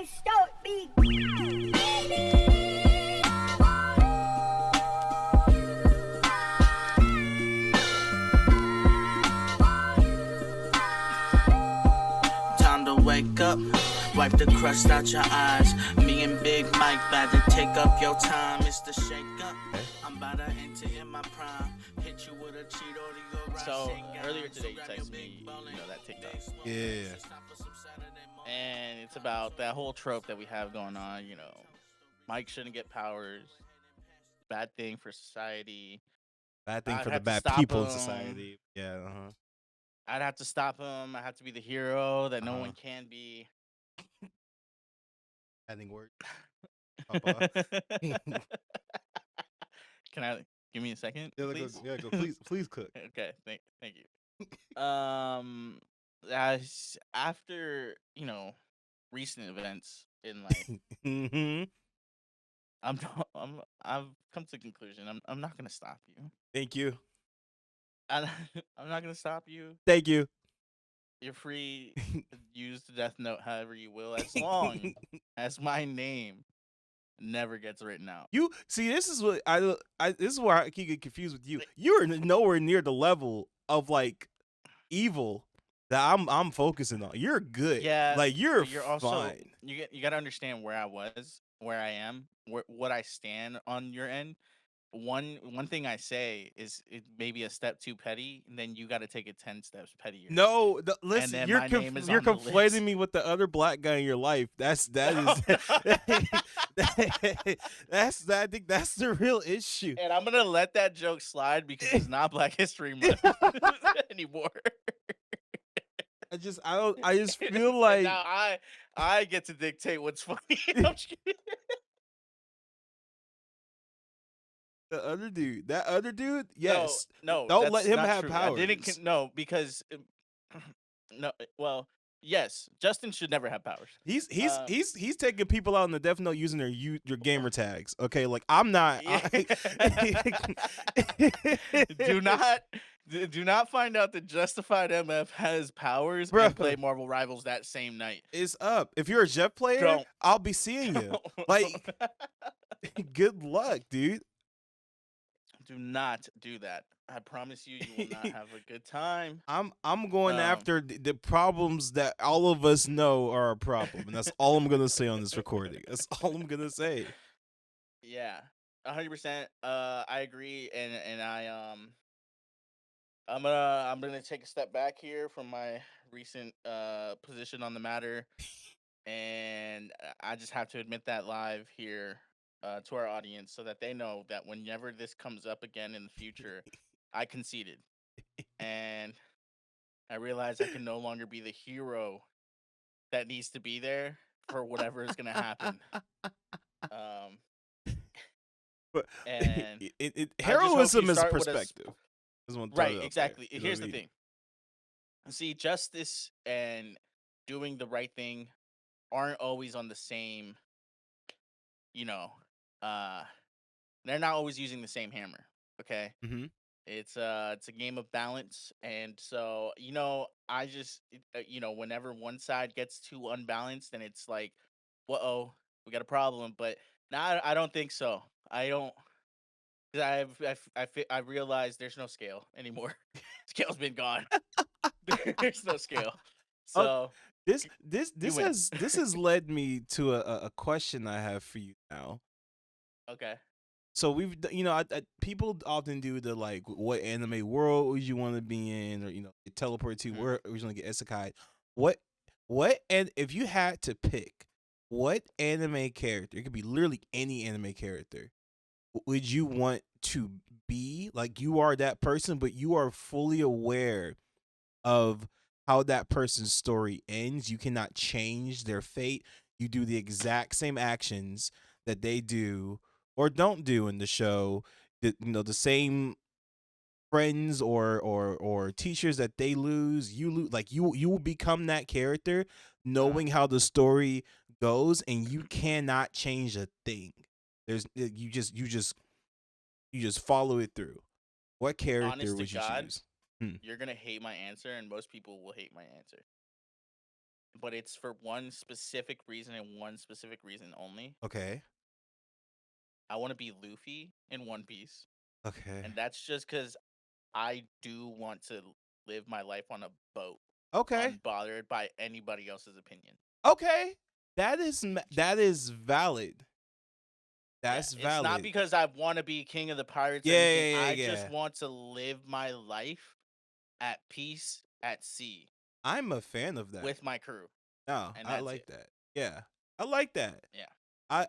Let's start beat. Time to wake up, wipe the crust out your eyes. Me and Big Mike about to take up your time. It's the shake up. I'm about to enter in my prime. Hit you with a cheat or you go. So earlier today you texted me, that TikTok. Yeah. And it's about that whole trope that we have going on, Mike shouldn't get powers. Bad thing for society. Bad thing I'd for the have to bad stop people in him. society. Yeah. I'd have to stop him. I have to be the hero that no Uh-huh. one can be. Adding words. Papa. Can I give me a second, please? Go. Please cook. Okay, thank you. As after recent events in life, Mm-hmm. I've come to the conclusion I'm not gonna stop you. Thank you. I'm not gonna stop you. Thank you. You're free to use the death note however you will, as long as my name never gets written out. You see, this is what this is where I keep getting confused with you. You're nowhere near the level of like evil that I'm focusing on. You're good. Yeah, like you're also fine. you got to understand where I am, what I stand on your end. One thing I say is it may be a step too petty, and then you got to take it 10 steps pettier. No, listen, then you're my name is you're on the list. conflating me with the other black guy in your life. I think that's the real issue. And I'm gonna let that joke slide because it's not Black History Month anymore. I just feel like Now I get to dictate what's funny. I'm just kidding. that other dude, yes. No, Don't that's let him not have true. powers. I didn't no, because no. Well, yes, Justin should never have powers. He's taking people out in the Death Note using their gamer tags. Okay, like I'm not. Do not find out that Justified MF has powers Bro. and play Marvel Rivals that same night. It's up. If you're a Jeff player, Don't. I'll be seeing you. Like, good luck, dude. Do not do that. I promise you, you will not have a good time. I'm going after the problems that all of us know are a problem, and that's all I'm gonna say on this recording. That's all I'm gonna say. Yeah, 100%. I agree, and I'm gonna take a step back here from my recent position on the matter, and I just have to admit that live here to our audience so that they know that whenever this comes up again in the future, I conceded, and I realize I can no longer be the hero that needs to be there for whatever is gonna happen. But And heroism is start with perspective. Right, exactly. Here's the thing. See, justice and doing the right thing aren't always on the same, they're not always using the same hammer, okay? Mm-hmm. It's a game of balance, and so, I just whenever one side gets too unbalanced, then it's like, whoa, we got a problem. But now I don't think so. I don't. 'Cause I realized there's no scale anymore. Scale's been gone. There's no scale. So This win. has led me to a question I have for you now. Okay. So we've people often do the like, what anime world would you want to be in, or teleport to where would you want to get isekai? What and if you had to pick, what anime character, it could be literally any anime character, would you want to be? Like, you are that person, but you are fully aware of how that person's story ends. You cannot change their fate. You do the exact same actions that they do or don't do in the show. The same friends or teachers that they lose, you lose. Like, you will become that character, knowing how the story goes, and you cannot change a thing. You just follow it through. What character Honest would to you God, choose? you're gonna hate my answer, and most people will hate my answer. but it's for one specific reason and one specific reason only. Okay. I want to be Luffy in One Piece, Okay. and that's just because I do want to live my life on a boat, Okay. unbothered by anybody else's opinion. Okay. That is valid. Yeah, That's it's not valid. because I want to be king of the pirates or Yeah, anything. yeah, I yeah, just yeah. want to live my life at peace at sea I'm a fan of that. with my crew, No, and I that's like it. that. Yeah. I like that. Yeah.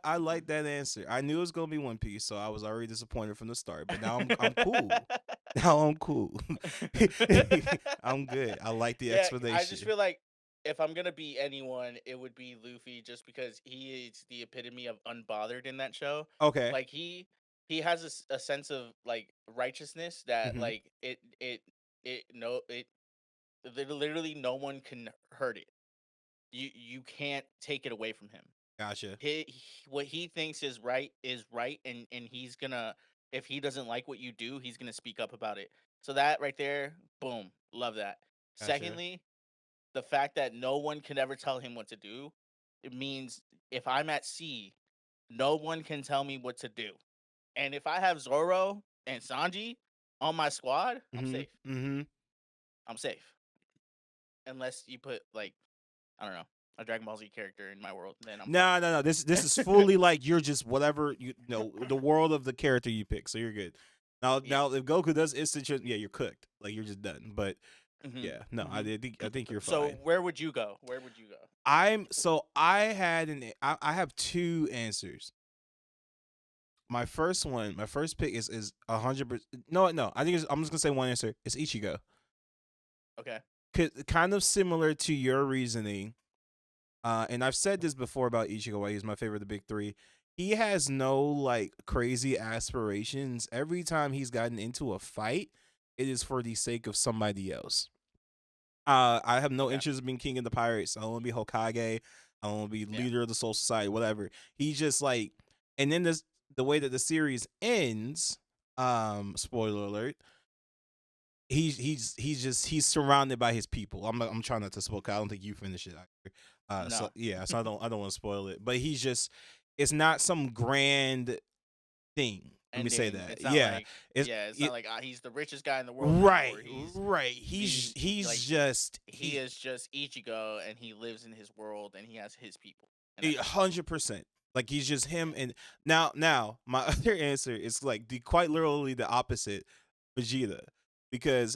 I like that answer. I knew it was gonna be One Piece, so I was already disappointed from the start. But now I'm cool. Now I'm cool. I'm good. I like the Yeah, I just explanation. feel like if I'm gonna be anyone, it would be Luffy, just because he is the epitome of unbothered in that show. Okay. Like he has a sense of like righteousness that Mhm. like it literally no one can hurt it. You can't take it away from him. Gotcha. What he thinks is right, and he's gonna, if he doesn't like what you do, he's gonna speak up about it. So that right there, boom, love that. Gotcha. Secondly, the fact that no one can ever tell him what to do, it means if I'm at sea, no one can tell me what to do. And if I have Zoro and Sanji on my squad, I'm Mhm. safe. Mhm. I'm safe. Unless you put like, I don't know, a Dragon Ball Z character in my world, then I'm No, no, no. This is fully like you're just whatever you know the world of the character you pick, so you're good. Now, yeah. if Goku does instant, yeah, you're cooked. Like you're just done. But Mm-hmm. yeah, no, I think you're So fine. where would you go? Where would you go? I have two answers. My first pick is 100%. No. I'm just gonna say one answer. It's Ichigo. Okay. Kind of similar to your reasoning. And I've said this before about Ichigo, why he's my favorite of the big three. He has no like crazy aspirations. Every time he's gotten into a fight, it is for the sake of somebody else. I have no Okay. interest in being king of the pirates. I don't want to be Hokage. I don't want to be Yeah. leader of the Soul Society, whatever. He's just like, and then the way that the series ends, spoiler alert, he's surrounded by his people. I'm trying not to spoil. 'Cause I don't think you finish it. No. So yeah, so I don't want to spoil it. But he's just, it's not some grand thing. Let me say Ending. that. It's not Yeah, like it's not like he's the richest guy in the world now, right, or he's right. He's like, just he is just Ichigo, and he lives in his world, and he has his people. And that's it. 100%. Like he's just him. And now my other answer is like quite literally the opposite, Vegeta, because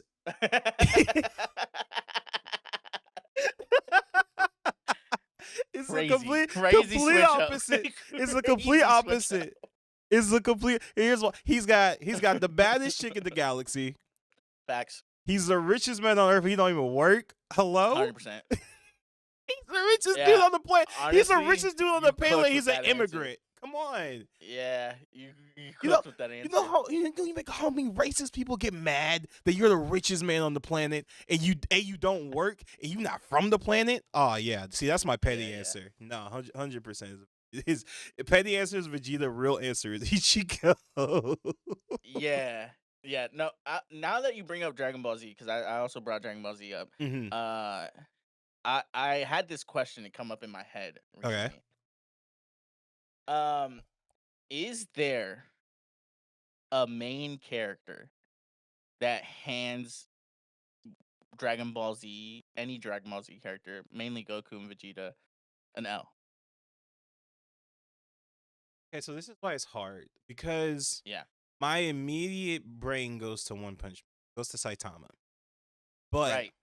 it's a Crazy complete switch up. opposite. It's a Crazy complete switch up. opposite. It's a complete. Here's what he's got. He's got the baddest chick in the galaxy. Facts. He's the richest man on earth. He don't even work. Hello. 100%. He's the richest dude on the planet. He's the Honestly, richest dude on you the planet. cooked He's with an that answer. immigrant. Come on. Yeah, you You know, cooked with that answer. you make how many racist people get mad that you're the richest man on the planet and you don't work and you not from the planet? Oh yeah, see that's my petty Yeah. answer. No, 100%. His petty answer is Vegeta. Real answer is Ichigo. Yeah. No, now that you bring up Dragon Ball Z, because I also brought Dragon Ball Z up. Mhm. I had this question to come up in my head recently. Okay. Is there a main character that hands Dragon Ball Z, any Dragon Ball Z character, mainly Goku and Vegeta, an L? Okay, so this is why it's hard because Yeah. my immediate brain goes to One Punch Man, goes to Saitama, but Right.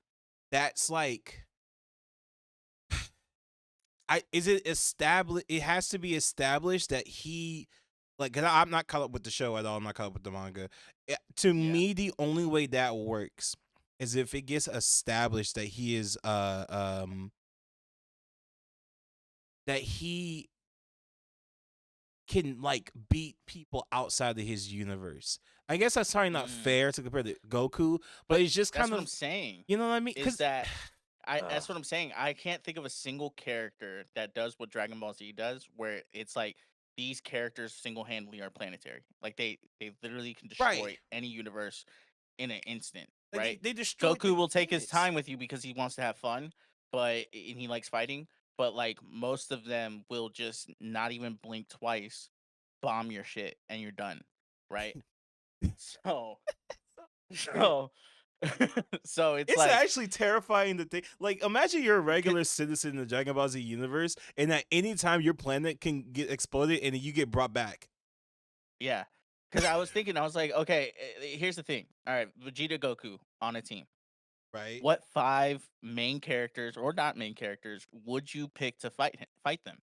that's like, is it established? It has to be established that he, like, cause I'm not caught up with the show at all. I'm not caught up with the manga. To me, the only way that works is if it gets established that he is that he can like beat people outside of his universe. I guess that's probably not fair to compare to Goku, but it's just kind That's of what I'm saying. You know what I mean? Is that that's what I'm saying. I can't think of a single character that does what Dragon Ball Z does, where it's like these characters single-handedly are planetary. Like they literally can destroy Right. any universe in an instant, Like right? they destroyed Goku will take his planets. time with you because he wants to have fun, and he likes fighting, but like most of them will just not even blink twice, bomb your shit, and you're done, right? So, so, so it's It's like, actually terrifying to think. Like, imagine you're a regular citizen in the Dragon Ball Z universe, and at any time your planet can get exploded, and then you get brought back. yeah, because I was thinking, I was like, okay, here's the thing. All right, Vegeta, Goku on a team. Right? What 5 main characters or not main characters would you pick to fight them?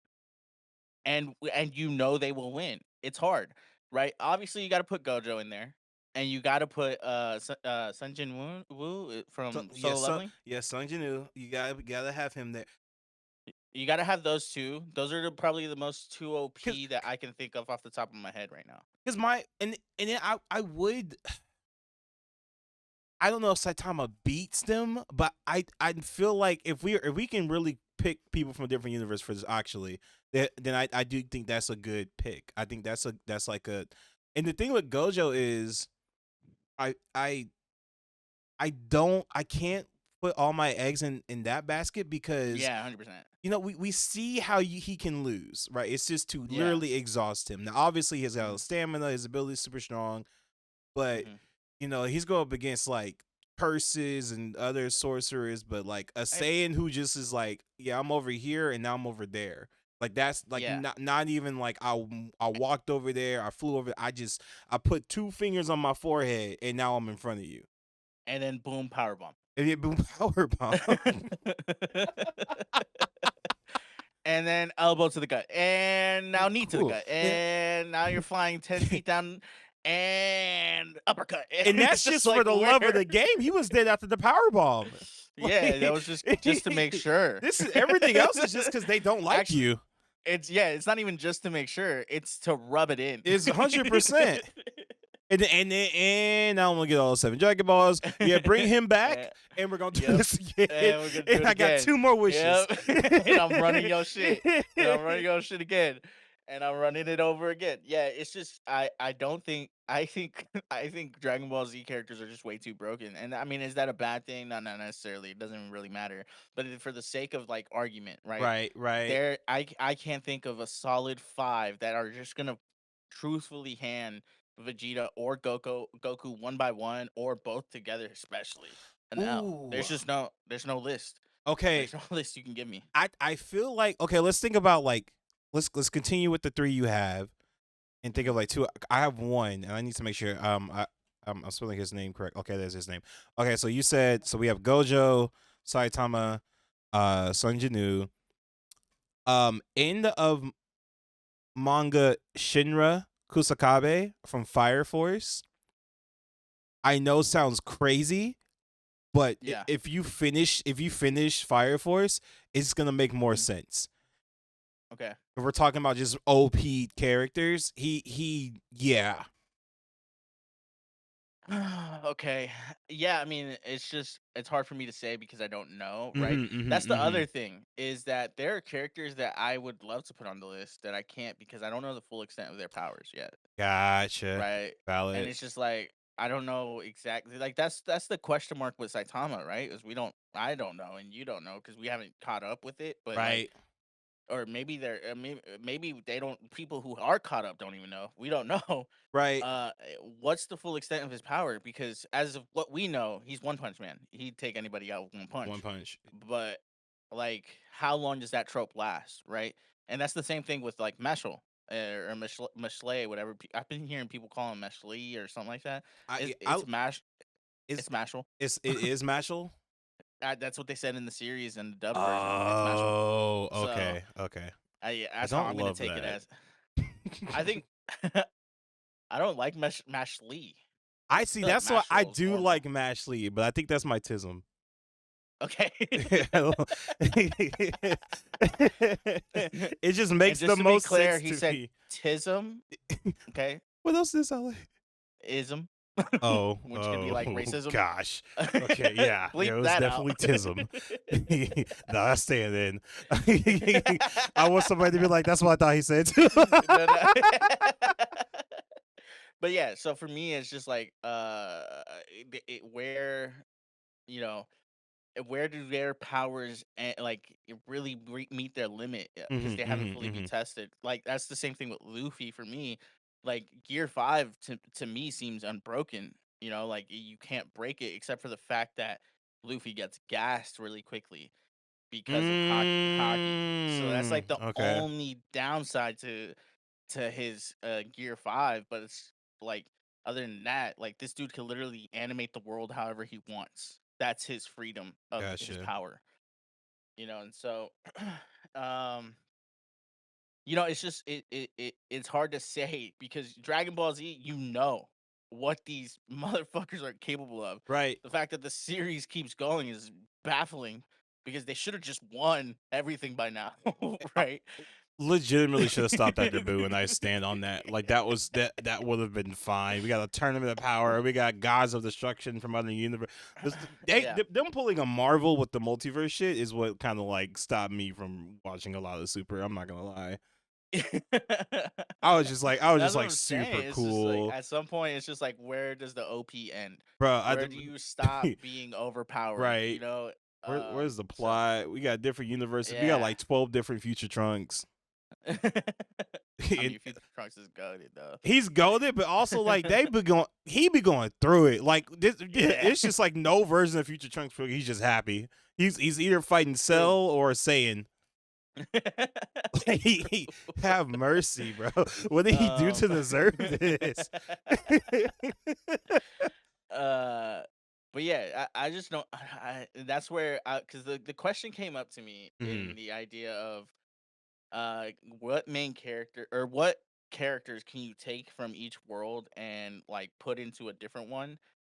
And you know they will win. It's hard, right? Obviously, you got to put Gojo in there, and you got to put Sun Jin Woo So, from yeah, Solo Leveling. Sung Jin-woo, you gotta have him there. You got to have those two. Those are probably the most two Cause, OP that I can think of off the top of my head right now. cause and then I would. I don't know if Saitama beats them, but I feel like if we can really pick people from a different universe for this, actually, then I do think that's a good pick. I think that's like a, and the thing with Gojo is, I I I can't put all my eggs in that basket, because Yeah, 100%. we see how he can lose, right? It's just to Yeah. literally exhaust him. Now, obviously, he's got stamina, his ability is super strong, but he's going up against like curses and other sorcerers, but like a Saiyan who just is like, yeah, I'm over here and now I'm over there. Like that's like not even like I walked over there, I flew over. I put 2 fingers on my forehead and now I'm in front of you. And then boom, power bomb. And it boom, power bomb. And then elbow to the gut, and now knee to the Cool. gut, and now you're flying 10 feet down, and uppercut. And that's It's just like, for the love of where- the game. He was dead after the power bomb. Yeah, that was just to make sure. This is everything else is just because they don't like Actually, you. It's not even just to make sure. It's to rub it in. It's 100%. And now I'm gonna get all 7 Dragon Balls. Yeah, bring him back, and we're gonna do this again. And we're gonna do it I got again. 2 more wishes. Yep. And I'm running your shit. And I'm running your shit again. And I'm running it over again. Yeah, it's just I think I think Dragon Ball Z characters are just way too broken. And I mean, is that a bad thing? No, not necessarily. It doesn't really matter. But for the sake of like argument, right? Right. I can't think of a solid 5 that are just gonna truthfully hand Vegeta or Goku one by one or both together, especially. No, there's no list. Okay. There's no list you can give me. I feel like, okay, let's think about like let's continue with the 3 you have, and think of like 2. I have 1, and I need to make sure I'm spelling his name correct. Okay, there's his name. Okay, so you said, so we have Gojo, Saitama, Sun Jinu. End of manga, Shinra Kusakabe from Fire Force. I know sounds crazy, but if you finish Fire Force, it's gonna make more sense. Okay. If we're talking about just OP characters, yeah. Okay. Yeah, I mean, it's hard for me to say because I don't know, right? That's the other thing, is that there are characters that I would love to put on the list that I can't because I don't know the full extent of their powers yet. Gotcha. Right. Valid. And it's just like I don't know exactly. Like that's the question mark with Saitama, right? Is I don't know and you don't know because we haven't caught up with it, but right. Or maybe they're maybe they don't. People who are caught up don't even know. We don't know. Right. What's the full extent of his power? Because as of what we know, he's One Punch Man. He'd take anybody out with one punch. One punch. But like, how long does that trope last? Right. And that's the same thing with like Meshul or Meshle, whatever. I've been hearing people call him Meshli or something like that. It's Mashal. It is Mashal. That's what they said in the series and the dub version. Oh, okay, okay. That's how I'm gonna take it as. I think I don't like Mash Lee. I see. That's why I do like Mash Lee, but I think that's my tism. Okay. It just makes the most clear, sense he to said me. Tism. Okay. What else did it sound like? Ism. Oh, which could be like racism. Gosh. Okay, yeah. It was definitely tism. No, I stand in. I want somebody to be like, that's what I thought he said too. But yeah, so for me, it's just like where where do their powers like really meet their limit because they haven't fully been tested. Like that's the same thing with Luffy for me. Like Gear 5 to me seems unbroken. You know, like you can't break it except for the fact that Luffy gets gassed really quickly because of Haki. So that's like the Okay. only downside to his Gear 5, but it's like other than that, like this dude can literally animate the world however he wants. That's his freedom of his Gotcha. power. You know, and so um you know, it's just it's hard to say because Dragon Ball Z, you know what these motherfuckers are capable of. Right. The fact that the series keeps going is baffling because they should have just won everything by now, right? Legitimately should have stopped at Naboo, and I stand on that. Like that would have been fine. We got a tournament of power. We got gods of destruction from other universe. Yeah. Them pulling a Marvel with the multiverse shit is what kind of like stopped me from watching a lot of Super. I'm not gonna lie. I was just That's what like I'm super saying. It's just like cool, at some point, it's just like where does the OP end? bro. Where do you stop being overpowered? You Right. know. Where's the So plot? We got different universes. We got yeah. like 12 different future Trunks. I And mean, Future Trunks is goaded though. he's goaded, but also like he be going through it. Like this, Yeah. it's just like no version of Future Trunks. He's just happy. He's either fighting Cell True. or Saiyan. he have mercy, bro. What did he do to deserve this? But yeah, I just don't. That's where because the question came up to me in the idea of what main character or what characters can you take from each world and like put into a different one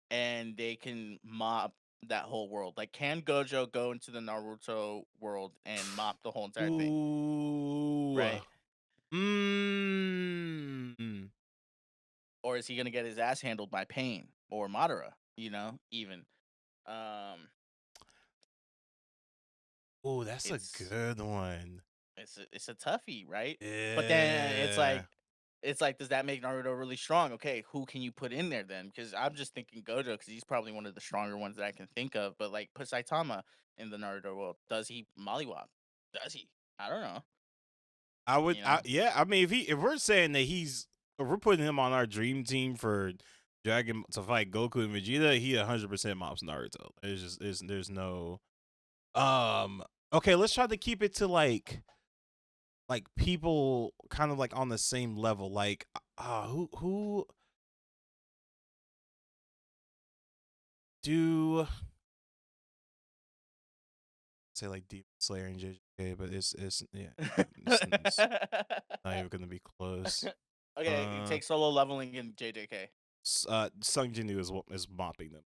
and they can mop that whole world. Like can Gojo go into the Naruto world and mop the whole entire thing, Ooh. right? Or is he gonna get his ass handled by Pain or Madara? You know, even um, Oh, that's a it's good one. it's a toughie, right? But then Yeah. it's like, does that make Naruto really strong? Okay, who can you put in there then? Because I'm just thinking Gojo because he's probably one of the stronger ones that I can think of. But like, put Saitama in the Naruto world. Does he mollywop? Does he? I don't know. You know? Yeah. I mean, if we're saying that if we're putting him on our dream team for Dragon to fight Goku and Vegeta, he 100% mops Naruto. There's no Okay, let's try to keep it to like people kind of like on the same level. Like who do say like Demon Slayer and JJK, but it's yeah, it's not even gonna be close. Okay, you take solo leveling in JJK. Sung Jinwoo is mopping them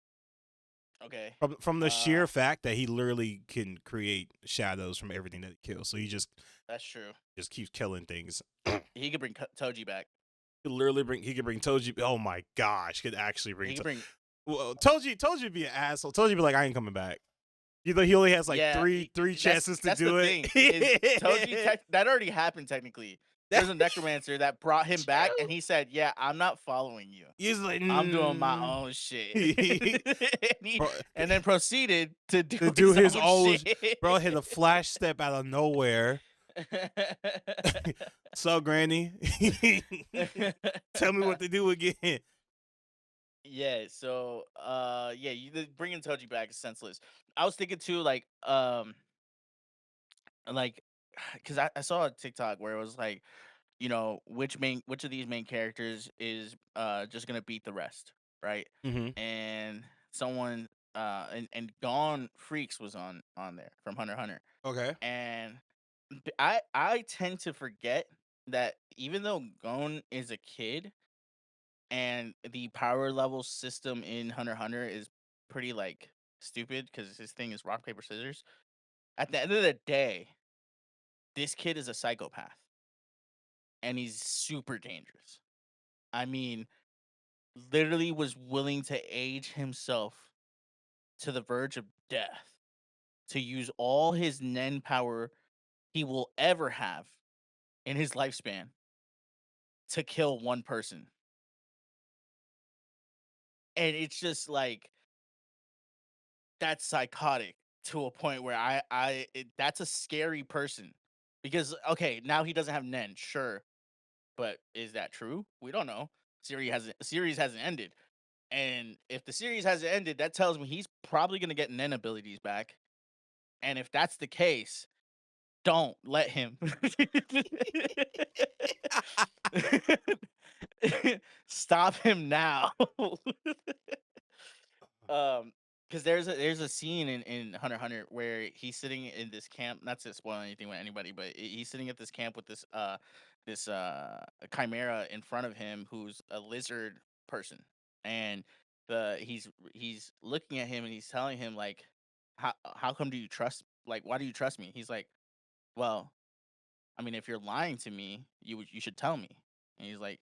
Okay. from the sheer fact that he literally can create shadows from everything that he kills. So he just That's true. just keeps killing things. He could bring Toji back. He could bring Toji. Oh my gosh, could actually bring. He could bring. Well, Toji be an asshole. Toji be like, I ain't coming back. You know, he only has like three chances to do it. Thing, is Toji that already happened technically. There's a necromancer that brought him back, and he said, "Yeah, I'm not following you. He's like, I'm doing my own shit." and then proceeded to do his own shit. Bro hit a flash step out of nowhere. So, Granny, tell me what to do again. Yeah, so yeah, bringing Toji back is senseless. I was thinking too, like because I saw a TikTok where it was like, you know, which of these main characters is just gonna beat the rest, right? And someone and Gone Freaks was on there from Hunter x Hunter. Okay. And I tend to forget that even though Gon is a kid and the power level system in Hunter x Hunter is pretty like stupid because his thing is rock paper scissors. At the end of the day, this kid is a psychopath and he's super dangerous. I mean, literally was willing to age himself to the verge of death to use all his Nen power he will ever have in his lifespan to kill one person. And it's just like, that's psychotic to a point where that's a scary person because okay, now he doesn't have Nen, sure, but is that true? We don't know. Series hasn't ended, and if the series hasn't ended, that tells me he's probably gonna get Nen abilities back. And if that's the case, don't let him. Stop him now. um because there's a scene in Hunter x Hunter where he's sitting in this camp, not to spoil anything with anybody, but he's sitting at this camp with this chimera in front of him who's a lizard person. And he's looking at him and he's telling him like, how come do you trust, like, why do you trust me? He's like, well, I mean, if you're lying to me, you should tell me. And he's like,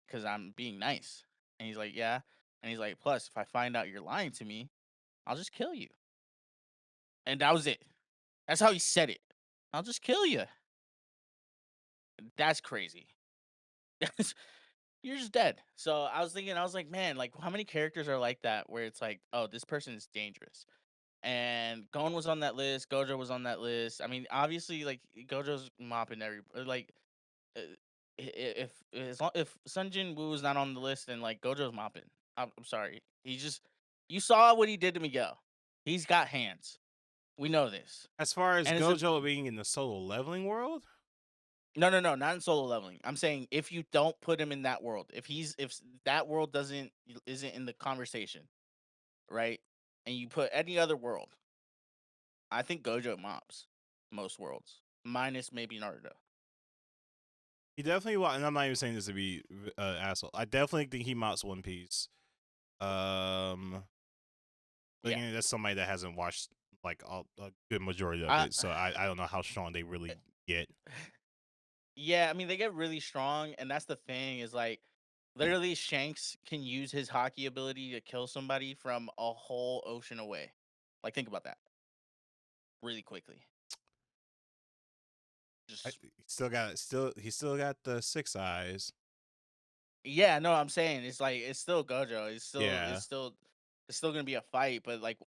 because I'm being nice. And he's like, yeah. And he's like, plus, if I find out you're lying to me, I'll just kill you. And that was it. That's how he said it. I'll just kill you. That's crazy. You're just dead. So I was thinking, I was like, man, like how many characters are like that where it's like, oh, this person is dangerous. And Gon was on that list. Gojo was on that list. I mean, obviously, like Gojo's mopping like uh, if Sun Jin Woo is not on the list, then like Gojo's mopping. I'm sorry. You saw what he did to Miguel. He's got hands. We know this. As far as And Gojo being in the solo leveling world, no, not in solo leveling. I'm saying if you don't put him in that world, if that world isn't in the conversation, right? And you put any other world, I think Gojo mops most worlds, minus maybe Naruto. he definitely. And I'm not even saying this to be asshole. I definitely think he mops One Piece. But Yeah. again, that's somebody that hasn't watched like a good majority of I- it, so I don't know how strong they really get. Yeah, I mean they get really strong, and that's the thing is like literally Shanks can use his hockey ability to kill somebody from a whole ocean away. Like think about that. Really quickly. Just He still got the six eyes. yeah, no, I'm saying it's still Gojo. Yeah. It's still gonna be a fight, but like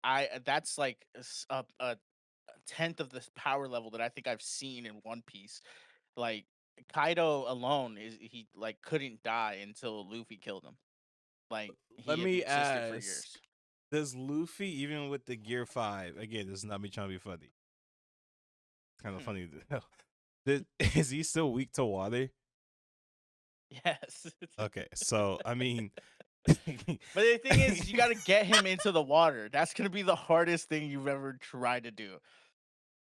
that's like a tenth of this power level that I think I've seen in One Piece. Like Kaido alone he like couldn't die until Luffy killed him. Like he Let had me existed for ask: years. does Luffy, even with the Gear 5, again, this is not me trying to be funny. Kind of funny. Is he still weak to water? Yes. Okay, so I mean, But the thing is, you got to get him into the water. That's gonna be the hardest thing you've ever tried to do.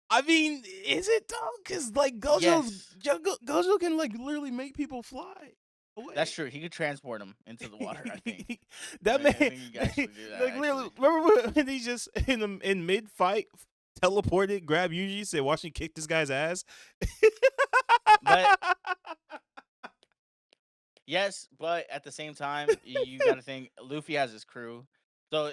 I mean, is it though? Because like Yes. Gojo can like literally make people fly away. That's true. He could transport him into the water. I think. That I man, think you can actually do that. like literally, Actually. remember when he just in mid fight teleported, grabbed Yuji, said, "Watch me kick this guy's ass." But yes, but at the same time, you got to think Luffy has his crew. So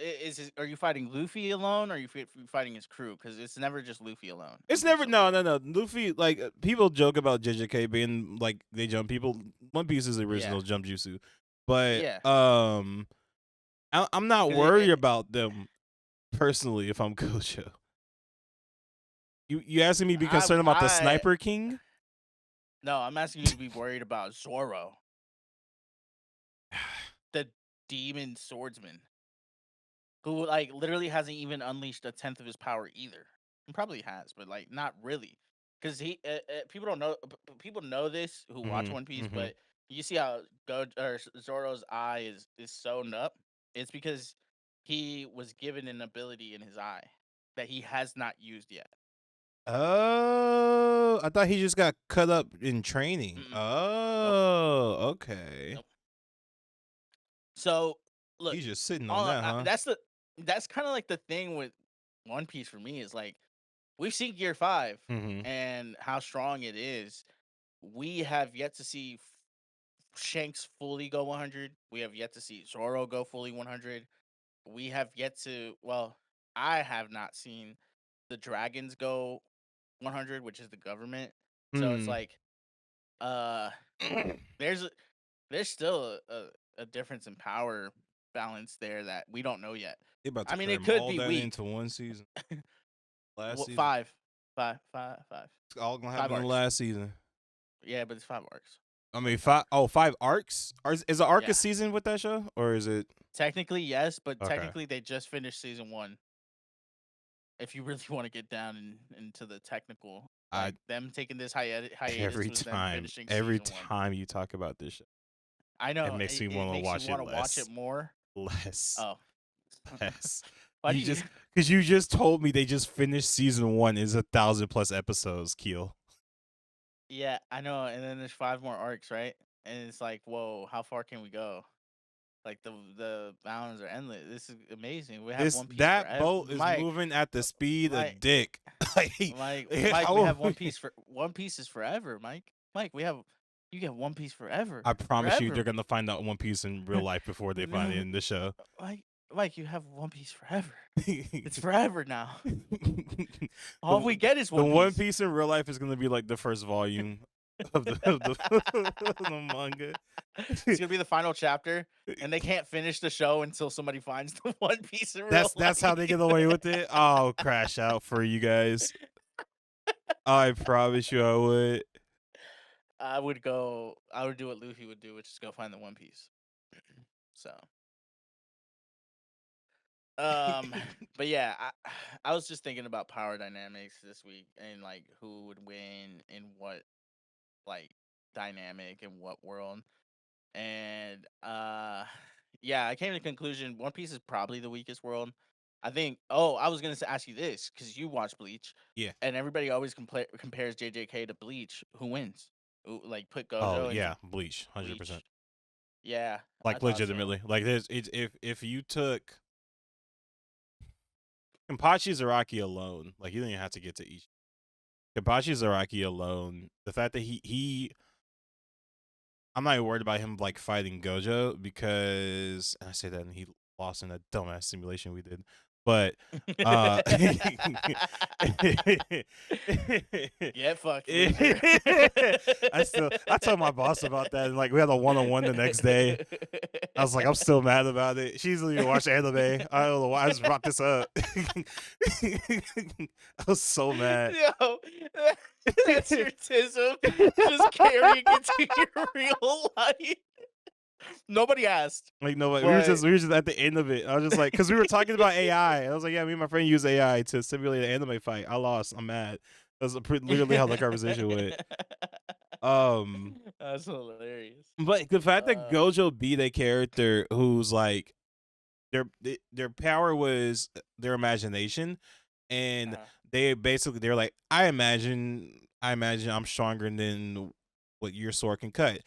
are you fighting Luffy alone, or are you fighting his crew? Because it's never just Luffy alone. It's I'm just never so no. Luffy, like people joke about JJK being like they jump people. One Piece is the original jump jutsu, but Yeah. I'm not 'Cause worried about them personally if I'm Gojo. You asking me to be concerned about the Sniper King? No, I'm asking you to be worried about Zoro, the demon swordsman, who like literally hasn't even unleashed a tenth of his power either. He probably has, but like not really, because people don't know. People know this who watch One Piece, but you see how Zoro's eye is sewn up. It's because he was given an ability in his eye that he has not used yet. Oh, I thought he just got cut up in training. Mm-mm. Oh, okay. Nope. So look, He's just sitting on that, huh? that's kind of like the thing with One Piece for me is like we've seen Gear 5 and how strong it is. We have yet to see Shanks fully go 100. We have yet to see Zoro go fully 100. We have yet to, well, I have not seen the dragons go 100, which is the government. So it's like there's there's still a difference in power balance there that we don't know yet. They about to I mean, it cram could all be that weak. into one season. Last season. Five. It's all gonna 5 happen in the arcs. last season. Yeah, but it's 5 arcs. I mean, 5 arcs. Is an arc Yeah. a season with that show, or is it? Technically, yes, but Okay. technically they just finished season 1. If you really want to get down into the technical, like them taking this hiatus Every was them time, finishing every season 1. time you talk about this show, I know it makes me it want to makes watch you it want to watch less. it more. Less. Oh, Less. why do You you? just because you just told me they just finished season 1 is 1,000+ episodes, Keel. Yeah, I know. And then there's 5 more arcs, right? And it's like, whoa, how far can we go? Like the bounds are endless. This is amazing. We have One Piece That forever. boat is Mike, moving at the speed Mike, of dick. Like, Mike, we how- have One Piece for One Piece is forever, Mike. Mike, you get One Piece forever. I promise you, Forever. they're gonna find out One Piece in real life before they find it in the show. Mike, you have One Piece forever. It's forever now. All we get is One the Piece. One Piece in real life is gonna be like the first volume of the manga. It's gonna be the final chapter, and they can't finish the show until somebody finds the One Piece in real life. That's how they get away with it. I'll crash out for you guys. I promise you, I would. I would do what Luffy would do, which is go find the One Piece. So, but yeah, I was just thinking about power dynamics this week and like who would win in what like dynamic in what world. And yeah, I came to the conclusion One Piece is probably the weakest world. I think. Oh, I was gonna ask you this because you watch Bleach. Yeah. And everybody always compares JJK to Bleach. Who wins? Like put Gojo. Oh into yeah, Bleach, 100%. Bleach. Yeah, I Like thought so. legitimately, like this. If you took Kenpachi Zaraki alone, like you don't even have to get to each. Kenpachi Zaraki alone, the fact that he I'm not even worried about him like fighting Gojo because and I say that and he lost in that dumbass simulation we did. But Yeah, fuck. I told my boss about that and like we had a one-on-one the next day. I was like, I'm still mad about it. She doesn't even watch anime. I don't know why I just brought this up. I was so mad. Yo, that's your tism. Just carrying it to your real life. Nobody asked. Like nobody, we were just at the end of it. I was just like, because we were talking about AI. I was like, yeah, me and my friend use AI to simulate an anime fight. I lost. I'm mad. That's literally how the conversation went. That's hilarious. But the fact that Gojo beat a character who's like, their power was their imagination, and they're like, I imagine I'm stronger than what your sword can cut.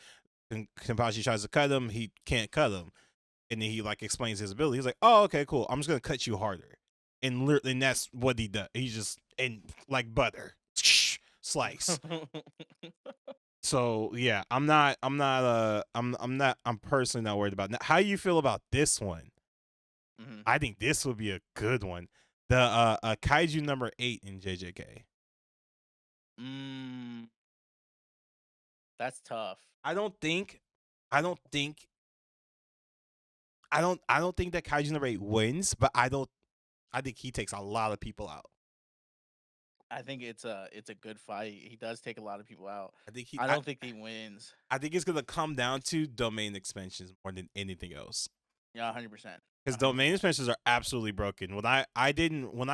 And Kenpachi tries to cut him, he can't cut him, and then he like explains his ability. He's like, "Oh, okay, cool. I'm just gonna cut you harder," and that's what he does. He's just and like butter, slice. So yeah, I'm personally not worried about. Now, how you feel about this one? Mm-hmm. I think this would be a good one. The Kaiju number 8 in JJK. That's tough. I don't think that Kaiju number 8 wins, but I think he takes a lot of people out. I think it's a good fight. He does take a lot of people out. I don't think he wins. I think it's gonna come down to domain expansions more than anything else. Yeah, 100%. Because domain expansions are absolutely broken. When I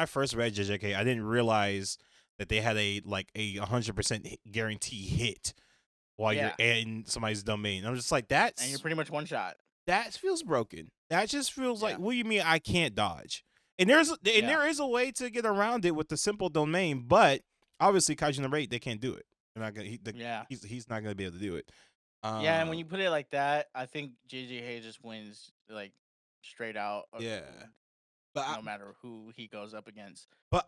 first read JJK, I didn't realize that they had a 100% guarantee hit while you're in somebody's domain. I'm just like, and you're pretty much one shot. That feels broken. That just feels like, what do you mean I can't dodge? And there is a way to get around it with the simple domain, but obviously Kaiju number 8, they can't do it. They're not gonna. He's not gonna be able to do it. Yeah, and when you put it like that, I think JJK just wins like straight out. Yeah. But no matter who he goes up against. But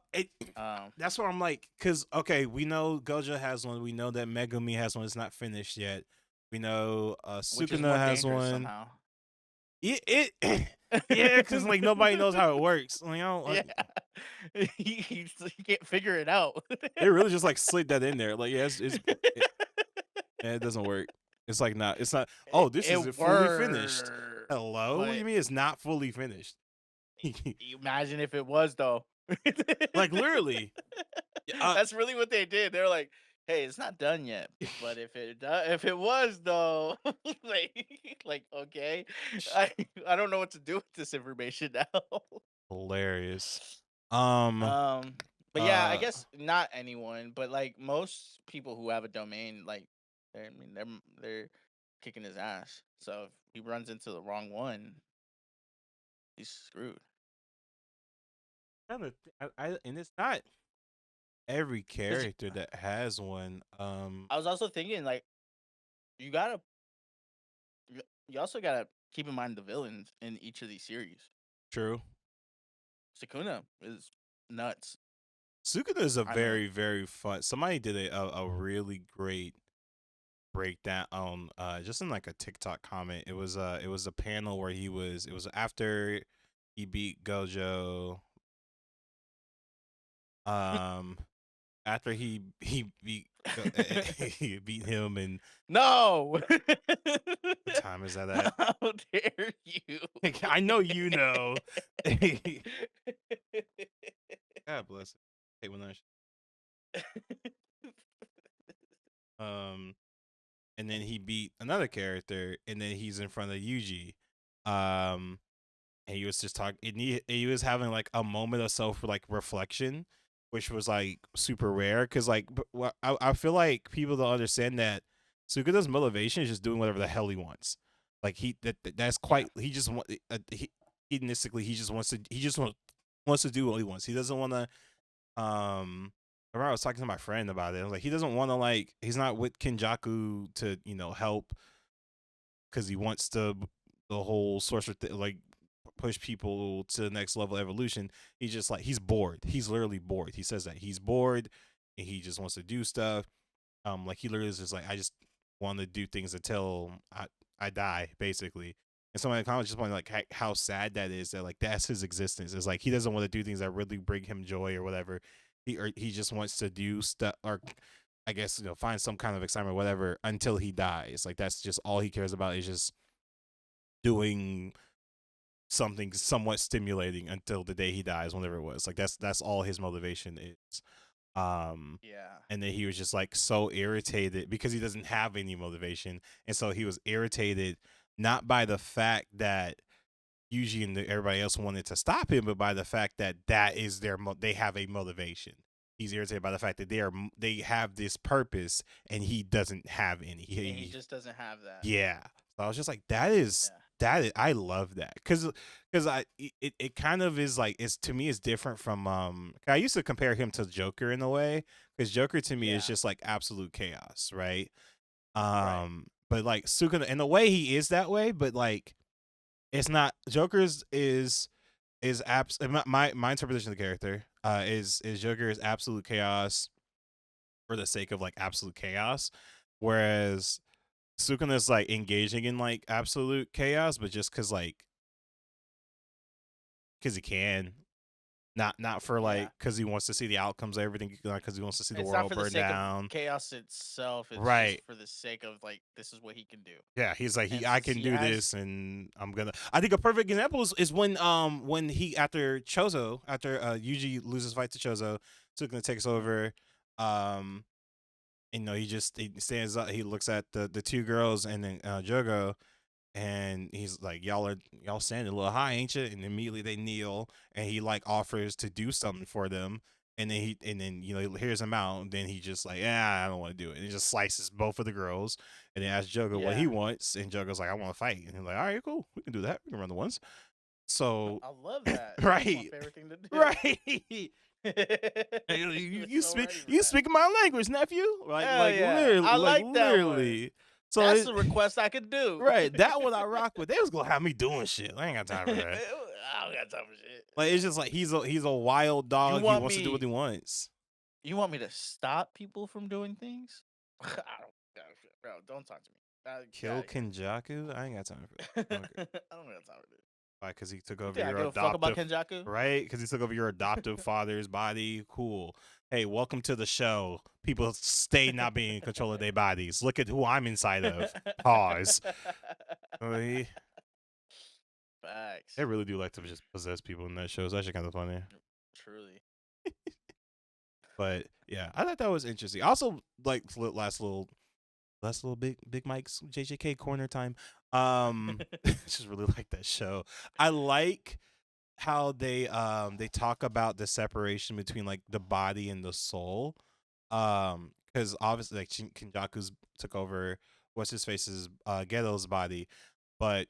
that's what I'm like, because okay, we know Gojo has one. We know that Megumi has one. It's not finished yet. We know Sukuna has one. Somehow. Yeah, because like nobody knows how it works. Like, he can't figure it out. They really just like slid that in there. Like, it doesn't work. It's like not. It's not. Oh, this isn't fully finished. Hello, what do you mean it's not fully finished? Imagine if it was though. Like literally. That's really what they did. They're like, "Hey, it's not done yet, but if it was though, like okay, I don't know what to do with this information now." Hilarious. Um, but yeah, I Uh, guess not anyone, but like most people who have a domain, like they're kicking his ass. So if he runs into the wrong one, he's screwed. and it's not every 'Cause character that has one. I was also thinking like you gotta you also gotta keep in mind the villains in each of these series. True. Sukuna is nuts. Sukuna is a I mean, very, very fun. Somebody did a really great breakdown on just in like a TikTok comment. It was a panel where it was after he beat Gojo. Um After he beat he beat him, and no. what time is that at? How dare you? I know you know. God bless it. Hate when that and then he beat another character, and then he's in front of Yuji. Um and he was just talking, and he was having like a moment of self like reflection, which was like super rare because like I feel like people don't understand that Sukuda's motivation is just doing whatever the hell he wants. Like that's quite he just want he hedonistically he just wants to do what he wants. He doesn't want to I remember I was talking to my friend about it. I was like, he doesn't want to like he's not with Kenjaku to help because he wants to the whole sorcerer like push people to the next level of evolution. He's just like he's bored. He's literally bored. He says that he's bored and he just wants to do stuff. Like he literally is just like I just want to do things until I die, basically. And somebody in the comments just pointed like how sad that is, that like that's his existence. It's like he doesn't want to do things that really bring him joy or whatever. He just wants to do stuff, or I guess find some kind of excitement or whatever until he dies. Like that's just all he cares about, is just doing something somewhat stimulating until the day he dies, whenever it was. Like that's all his motivation is. Yeah. And then he was just like so irritated because he doesn't have any motivation, and so he was irritated not by the fact that Yuji and everybody else wanted to stop him, but by the fact that that is they have a motivation. He's irritated by the fact that they have this purpose and he doesn't have any. He just doesn't have that. Yeah. So I was just like, that is I love that because it kind of is like, it's to me it's different from I used to compare him to Joker in a way, because Joker to me is just like absolute chaos, right? But like Sukuna, in a way he is that way, but like it's not. Joker's is my interpretation of the character is Joker is absolute chaos for the sake of like absolute chaos, whereas Sukuna is like engaging in like absolute chaos, but just because he can, not for like because he wants to see the outcomes of everything, because he wants to see the It's world not for the burn sake down. of chaos itself. It's Right. just for the sake of like this is what he can do. Yeah, he's like And I since can he do has- this, and I'm gonna. I think a perfect example is when he after Yuji loses fight to Chozo, Sukuna takes over, he stands up, he looks at the two girls and then Jogo, and he's like, y'all standing a little high, ain't you? And immediately they kneel, and he like offers to do something for them, and then he hears them out, and then he just like, I don't want to do it, and he just slices both of the girls, and then asks Jogo what he wants, and Jogo's like, I want to fight, and he's like, all right, cool, we can do that, we can run the ones. So I love that. right, That's my favorite thing to do. right. You speak my language, nephew. Like Hell like yeah. literally, I like like that one. literally. So That's a request I could do. right, that one I rock with. They was gonna have me doing shit. I ain't got time for that. I don't got time for shit. Like it's just like he's a wild dog. He want wants to do me- what he wants. You want me to stop people from doing things? I don't, bro. Don't talk to me. Kill Kenjaku? I ain't got time for that. I don't got time for this. Why? Because he took You over think I your give a fuck about adoptive, Kenjaku? right? Because he took over your adoptive father's body. Cool. Hey, welcome to the show. People stay not being in control of their bodies. Look at who I'm inside of. Pause. Facts. They really do like to just possess people in that show. It's actually kind of funny. Truly. But yeah, I thought that was interesting. Also, like last little big Mike's JJK corner time. Just really like that show. I like how they talk about the separation between like the body and the soul. Because obviously like Kinjaku's took over what's his face's Ghetto's body, but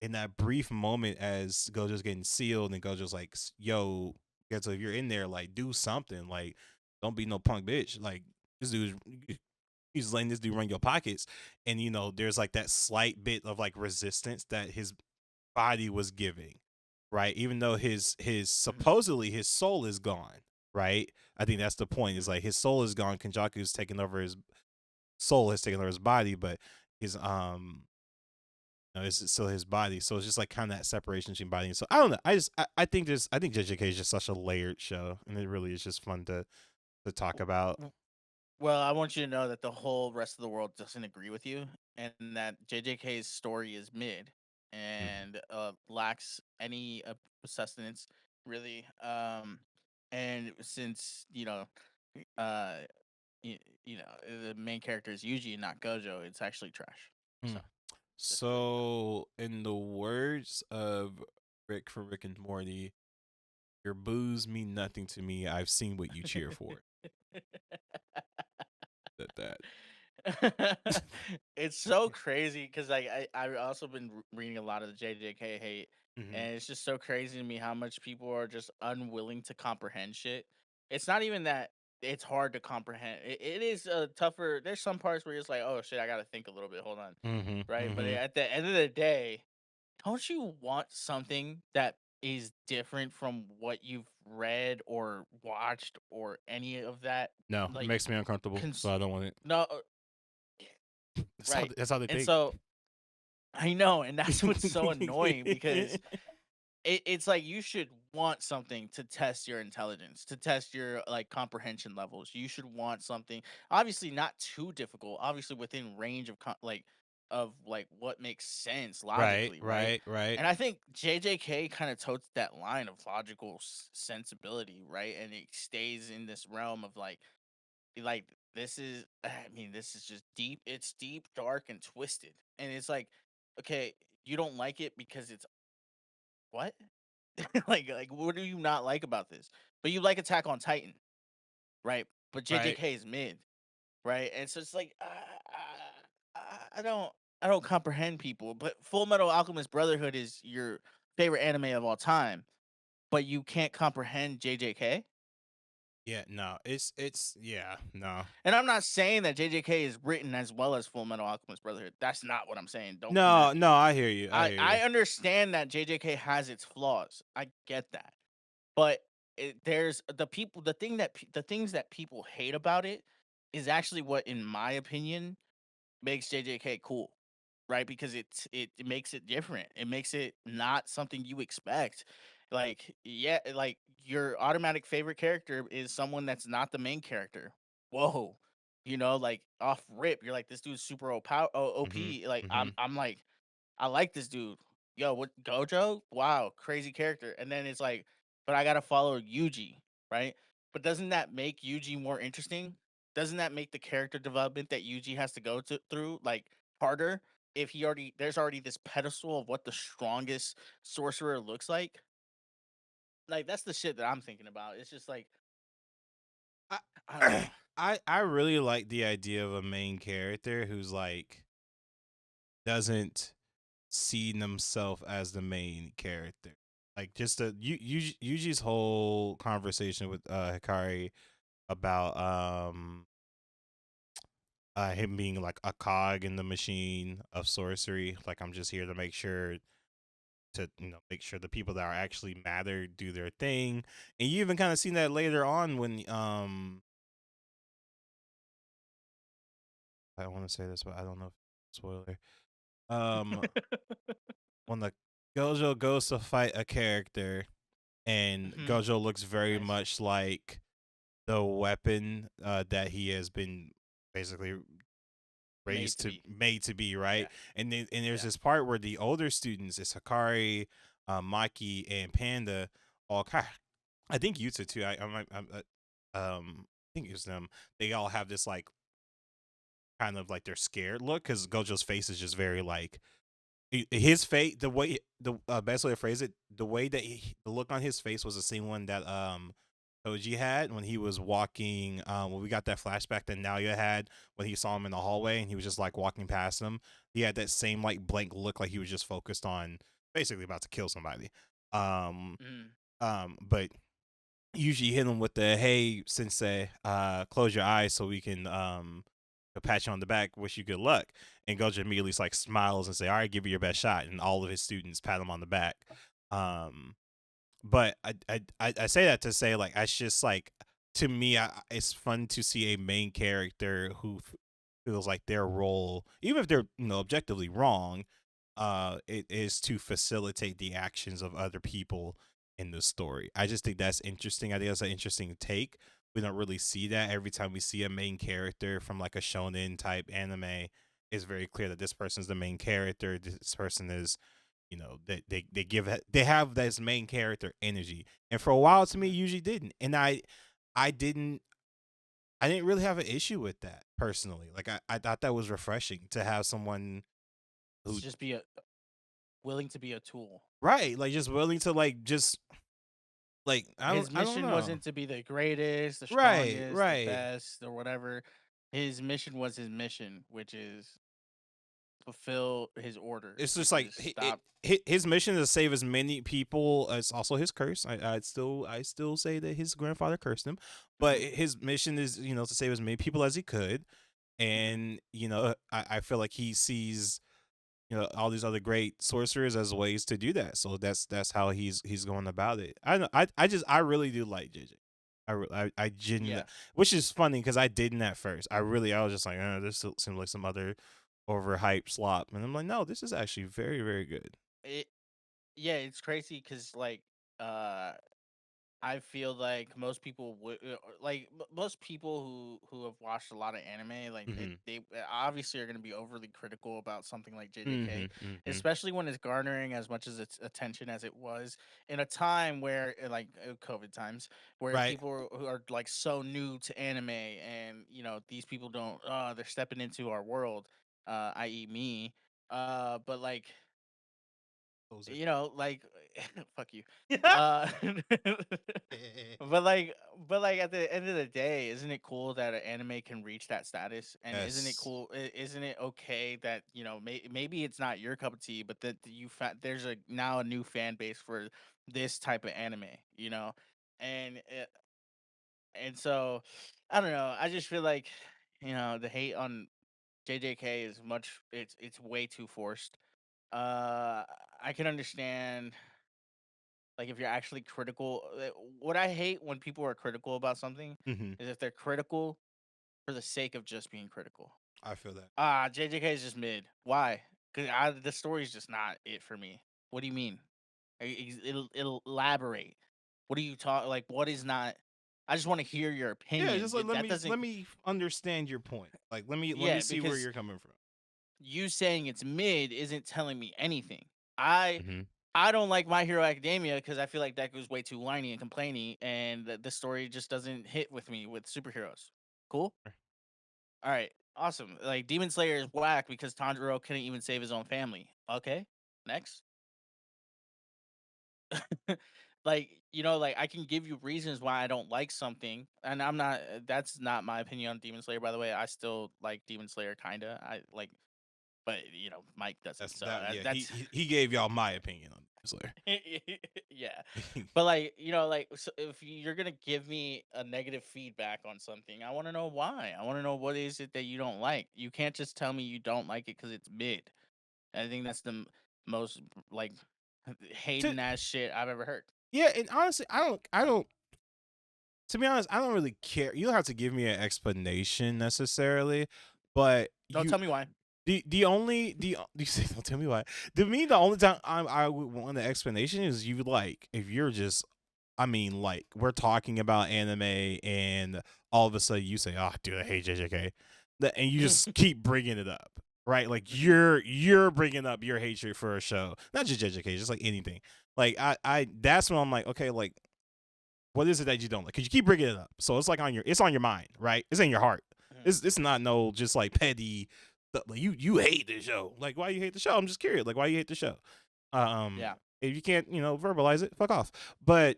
in that brief moment as Gojo's getting sealed and Gojo's like, yo, Ghetto, if you're in there, like do something. Like, don't be no punk bitch. Like this dude's he's letting this dude run your pockets. And there's like that slight bit of like resistance that his body was giving, right? Even though his Mhm, supposedly his soul is gone, right? I think that's the point. Is mhm, like his soul is gone. Kenjaku's taken over his soul has taken over his body, but his it's still his body. So it's just like kind of that separation between body and soul. I don't know. I think JJK is just such a layered show, and it really is just fun to talk about. mhm. Well, I want you to know that the whole rest of the world doesn't agree with you, and that JJK's story is mid Mhm. and lacks any sustenance, really. And since uh, the main character is Yuji, not Gojo, it's actually trash. So Mm. just to let you So, in the words of Rick from Rick and Morty, your boos mean nothing to me. I've seen what you cheer for. know. That. It's so crazy because like I've also been reading a lot of the JJK hate, Hmm. and it's just so crazy to me how much people are just unwilling to comprehend shit. It's not even that it's hard to comprehend. It is tougher. There's some parts where it's like, oh shit, I gotta think a little bit. Hold on, Hmm. right? But Hmm. at the end of the day, don't you want something that is different from what you've read or watched or any of that? No, it Like, makes me uncomfortable, so cons- I don't want it. no, right. That's how they And think. so I know, and that's what's so annoying because it's like you should want something to test your intelligence, to test your like comprehension levels. You should want something, obviously not too difficult, obviously within range of like what makes sense Right, logically, right? right, right. And I think JJK kind of totes that line of logical sensibility, right? And it stays in this realm of like this is I mean this is just deep, it's deep, dark, and twisted, and it's like, okay, you don't like it because it's what? Like what do you not like about this? But you like Attack on Titan, right? But Right. JJK is mid, right? And so it's like I don't comprehend people. But Full Metal Alchemist Brotherhood is your favorite anime of all time, but you can't comprehend JJK. Yeah, no. It's yeah, no. And I'm not saying that JJK is written as well as Full Metal Alchemist Brotherhood. That's not what I'm saying. Don't come No, at me. no, I hear you. I hear I you. understand that JJK has its flaws. I get that. But there's the things that people hate about it is actually what, in my opinion, makes JJK cool, right? Because it makes it different. It makes it not something you expect. Like, yeah, like your automatic favorite character is someone that's not the main character. Whoa. Like off rip, you're like, this dude's super Mhm. OP. Like Mhm. I'm like, I like this dude. Yo, what Gojo? Wow, crazy character. And then it's like, but I gotta follow Yuji, right? But doesn't that make Yuji more interesting? Doesn't that make the character development that Yuji has to go through like harder? If there's already this pedestal of what the strongest sorcerer looks like. Like that's the shit that I'm thinking about. It's just like I I don't know. I really like the idea of a main character who's like doesn't see himself as the main character. Like just Yuji's whole conversation with Hikari about him being like a cog in the machine of sorcery. Like I'm just here to make sure make sure the people that are actually matter do their thing. And you even kind of seen that later on when I want to say this, but I don't know if spoiler. Um when the Gojo goes to fight a character and Hmm. Gojo looks very Nice. much like the weapon that he has been basically Made raised to to be. made to be, right? Yeah. And there's Yeah. this part where the older students, it's Hakari, Maki, and Panda, all I think Yuta too. I think it was them. They all have this like kind of like they're scared look because Gojo's face is just very like his face. The way the best way to phrase it, the way that the look on his face was the same one that Koji had when he was walking. When we got that flashback that Naoya had when he saw him in the hallway and he was just like walking past him. He had that same like blank look, like he was just focused on basically about to kill somebody. Um, Mm. but usually hit him with the "Hey sensei, close your eyes so we can pat you on the back, wish you good luck." And Gojo immediately like smiles and say, "All right, give it your best shot." And all of his students pat him on the back. But I say that to say like it's just like to me, it's fun to see a main character who feels like their role, even if they're objectively wrong, it is to facilitate the actions of other people in the story. I just think that's interesting. I think that's an interesting take. We don't really see that every time we see a main character from like a shonen type anime. It's very clear that this person's the main character. This person is, they have this main character energy. And for a while, to me, usually didn't. And I didn't really have an issue with that personally. Like I thought that was refreshing to have someone who Just be willing to be a tool. right, like just willing to like just like His I don't mission know. wasn't to be the greatest, the Right, strongest, the right. best, or whatever. His mission was his mission, which is fulfill his orders, It's just which like is stop. his mission is to save as many people. It's also his curse. I still say that his grandfather cursed him, but Mhm, his mission is to save as many people as he could. mhm. And I feel like he sees all these other great sorcerers as ways to do that. So that's how he's going about it. I know I really do like JJ. I genuinely, Yeah, which is funny because I didn't at first. I was just like, this seems like some other overhyped slop, and I'm like, no, this is actually very very good. it. Yeah, it's crazy because uh, I feel like most people would most people who have watched a lot of anime, like Mhm. they obviously are going to be overly critical about something like JJK, Mhm. Mhm. especially when it's garnering as much as its attention as it was in a time where COVID times where Right. people who are like so new to anime, and these people don't they're stepping into our world, i.e. me, but like Poser. like fuck you. Uh but like at the end of the day, isn't it cool that an anime can reach that status? And isn't it Yes. cool? Isn't it okay that maybe it's not your cup of tea, but that there's now a new fan base for this type of anime, and so I don't know. I just feel like the hate on JJK is it's way too forced. Uh, I can understand like if you're actually critical. What I hate when people are critical about something Mhm. is if they're critical for the sake of just being critical. I feel that. JJK is just mid. Why? Because the story's just not it for me. What do you mean? It'll elaborate. What do you talk like? What is not? I just want to hear your Yeah, opinion. just like That doesn't. let me understand your point. Like let me Yeah, see where because you're coming from. you saying it's mid isn't telling me anything. I Mhm. I don't like My Hero Academia because I feel like that goes way too whiny and complainy, and the story just doesn't hit with me with superheroes. Cool. All right. Awesome. Like Demon Slayer is whack because Tanjiro couldn't even save his own family. Okay. Next. Like like I can give you reasons why I don't like something, and I'm not. That's not my opinion on Demon Slayer, by the way. I still like Demon Slayer, kinda. I like, but Mike doesn't. That's So that. Yeah, that's he gave y'all my opinion on Slayer. yeah. But like, so if you're gonna give me a negative feedback on something, I want to know why. I want to know what is it that you don't like. You can't just tell me you don't like it because it's mid. I think that's the most like to hating ass shit I've ever heard. Yeah, and honestly, I don't. To be honest, I don't really care. You don't have to give me an explanation necessarily, but Don't tell me why. the only you say don't tell me why. To me, the only time I would want an explanation is you like if you're just. I mean, like we're talking about anime, and all of a sudden you say, "Oh, dude, I hate JJK," and you just keep bringing it up, right? Like Mhm. you're bringing up your hatred for a show, not just JJK, just like anything. Like I that's when I'm like, okay, like What is it that you don't like? Because you keep bringing it up, so it's like it's on your mind, right? It's in your heart. It's not no just like petty. Like you hate the show. Like why you hate the show? I'm just curious. Like why you hate the show? Yeah. If you can't verbalize it, fuck off. But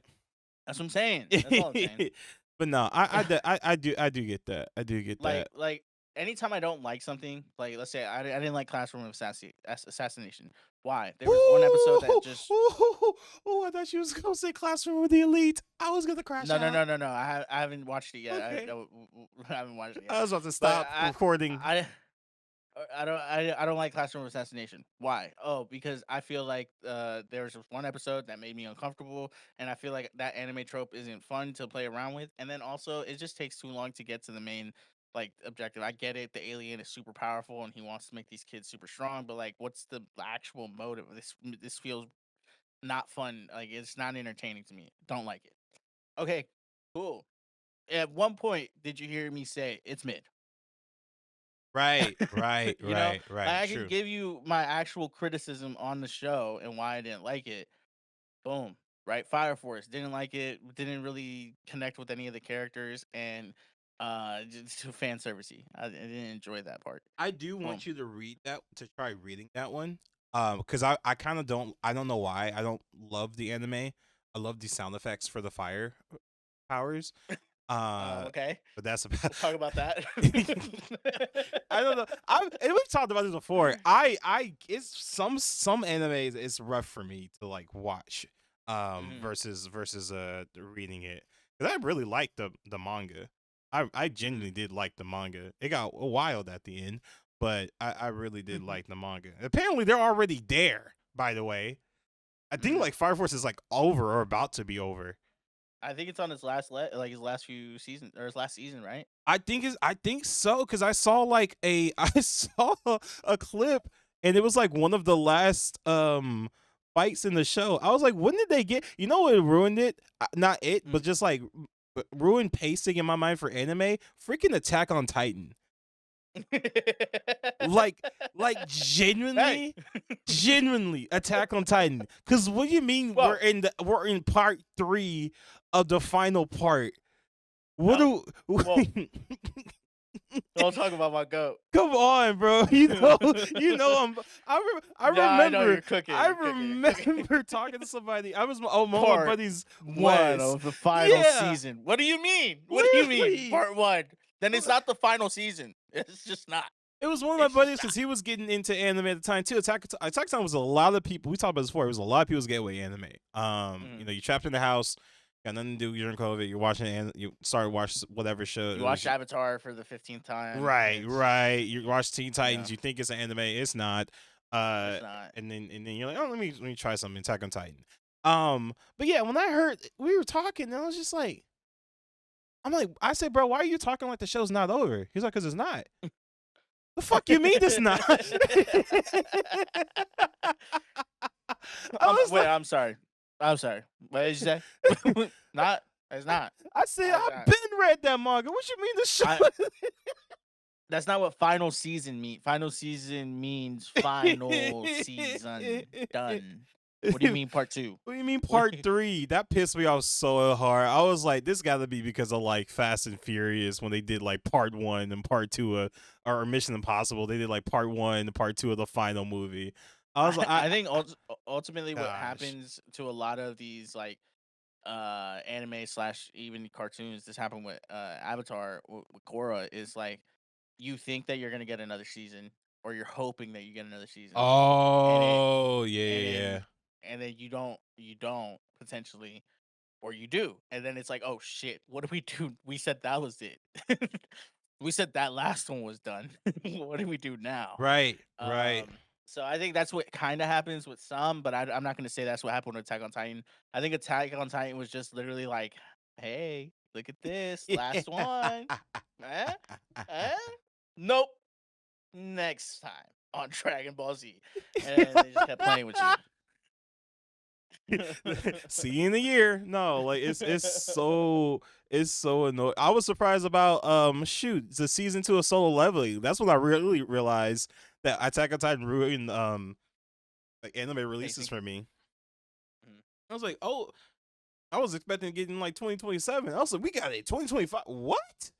that's what I'm saying. That's all I'm saying. But no, I do get that. I do get that. Like anytime I don't like something, like let's say I didn't like Classroom of Assassination. Why? There was one episode that just. Oh, I thought you was gonna say Classroom with the Elite. I was gonna crash out. No. I haven't watched it yet. Okay. I haven't watched it yet. I was about to stop recording. I don't like Classroom Assassination. Why? Oh, because I feel like there was one episode that made me uncomfortable, and I feel like that anime trope isn't fun to play around with. And then also, it just takes too long to get to the main objective. I get it. The alien is super powerful, and he wants to make these kids super strong. But like, what's the actual motive? This feels not fun. Like, it's not entertaining to me. Don't like it. Okay, cool. At one point, did you hear me say it's mid? Right. I True. can give you my actual criticism on the show and why I didn't like it. Boom. Right. Fire Force didn't like it. Didn't really connect with any of the characters, and just too fan servicey. I didn't enjoy that part. I do want you to try reading that one. Because I kind of don't know why I don't love the anime. I love the sound effects for the fire powers. Okay, but that's we'll talk about that. I don't know. And we've talked about this before. It's some animes. It's rough for me to like watch. Versus reading it. Because I really liked the manga. I genuinely did like the manga. It got wild at the end, but I really did like the manga. Apparently, they're already there. By the way, I think like Fire Force is like over or about to be over. I think it's on his last his last few seasons or his last season, right? I think so because I saw a clip and it was like one of the last fights in the show. I was like, when did they get? You know what ruined it? Not it, but just like ruined pacing in my mind for anime. Freaking Attack on Titan. like genuinely Attack on Titan. Because what do you mean we're in part 3 of the final part? Don't talk about my goat. Come on, bro. I remember talking to somebody. I was one of my buddies one of the final season. What do you mean? What do you mean? Part 1. Then it's not the final season. It's just not. It was one of my buddies because he was getting into anime at the time too. Attack on Titan was a lot of people. We talked about this before. It was a lot of people's gateway anime. You're trapped in the house, got nothing to do during COVID. You're watching and you started watching whatever show. You watched Avatar for the 15th time. Right. You watch Teen Titans. You think it's an anime. It's not. It's not. And then you're like, oh, let me try something. Attack on Titan. But yeah, when I heard we were talking, I was just like, I said, bro, why are you talking like the show's not over? He's like, because it's not. The fuck you mean it's not? I'm sorry. What did you say? Not. It's not. I said I've been read that manga. What you mean the show? That's not what final season means. Final season means final season done. What do you mean part 2? What do you mean part 3? That pissed me off so hard. I was like, this got to be because of like Fast and Furious when they did like part 1 and part 2 or Mission Impossible. They did like part 1 and part 2 of the final movie. I was like, I think ultimately what happens to a lot of these like anime / even cartoons. This happened with Avatar with Korra. Is like you think that you're gonna get another season, or you're hoping that you get another season. Oh, and then you don't potentially, or you do, and then it's like, oh shit, what do we do? We said that was it. We said that last one was done. What do we do now? Right. So I think that's what kind of happens with some, but I'm not going to say that's what happened with Attack on Titan. I think Attack on Titan was just literally like, hey, look at this, last one. Nope. Next time on Dragon Ball Z. And they just kept playing with you. See you in a year. No, like it's so annoying. I was surprised about the season 2 of Solo Leveling. That's when I really realized that Attack on Titan ruined like anime releases for me. I was like, oh, I was expecting to get in like 2027. I was like, we got it 2025. What?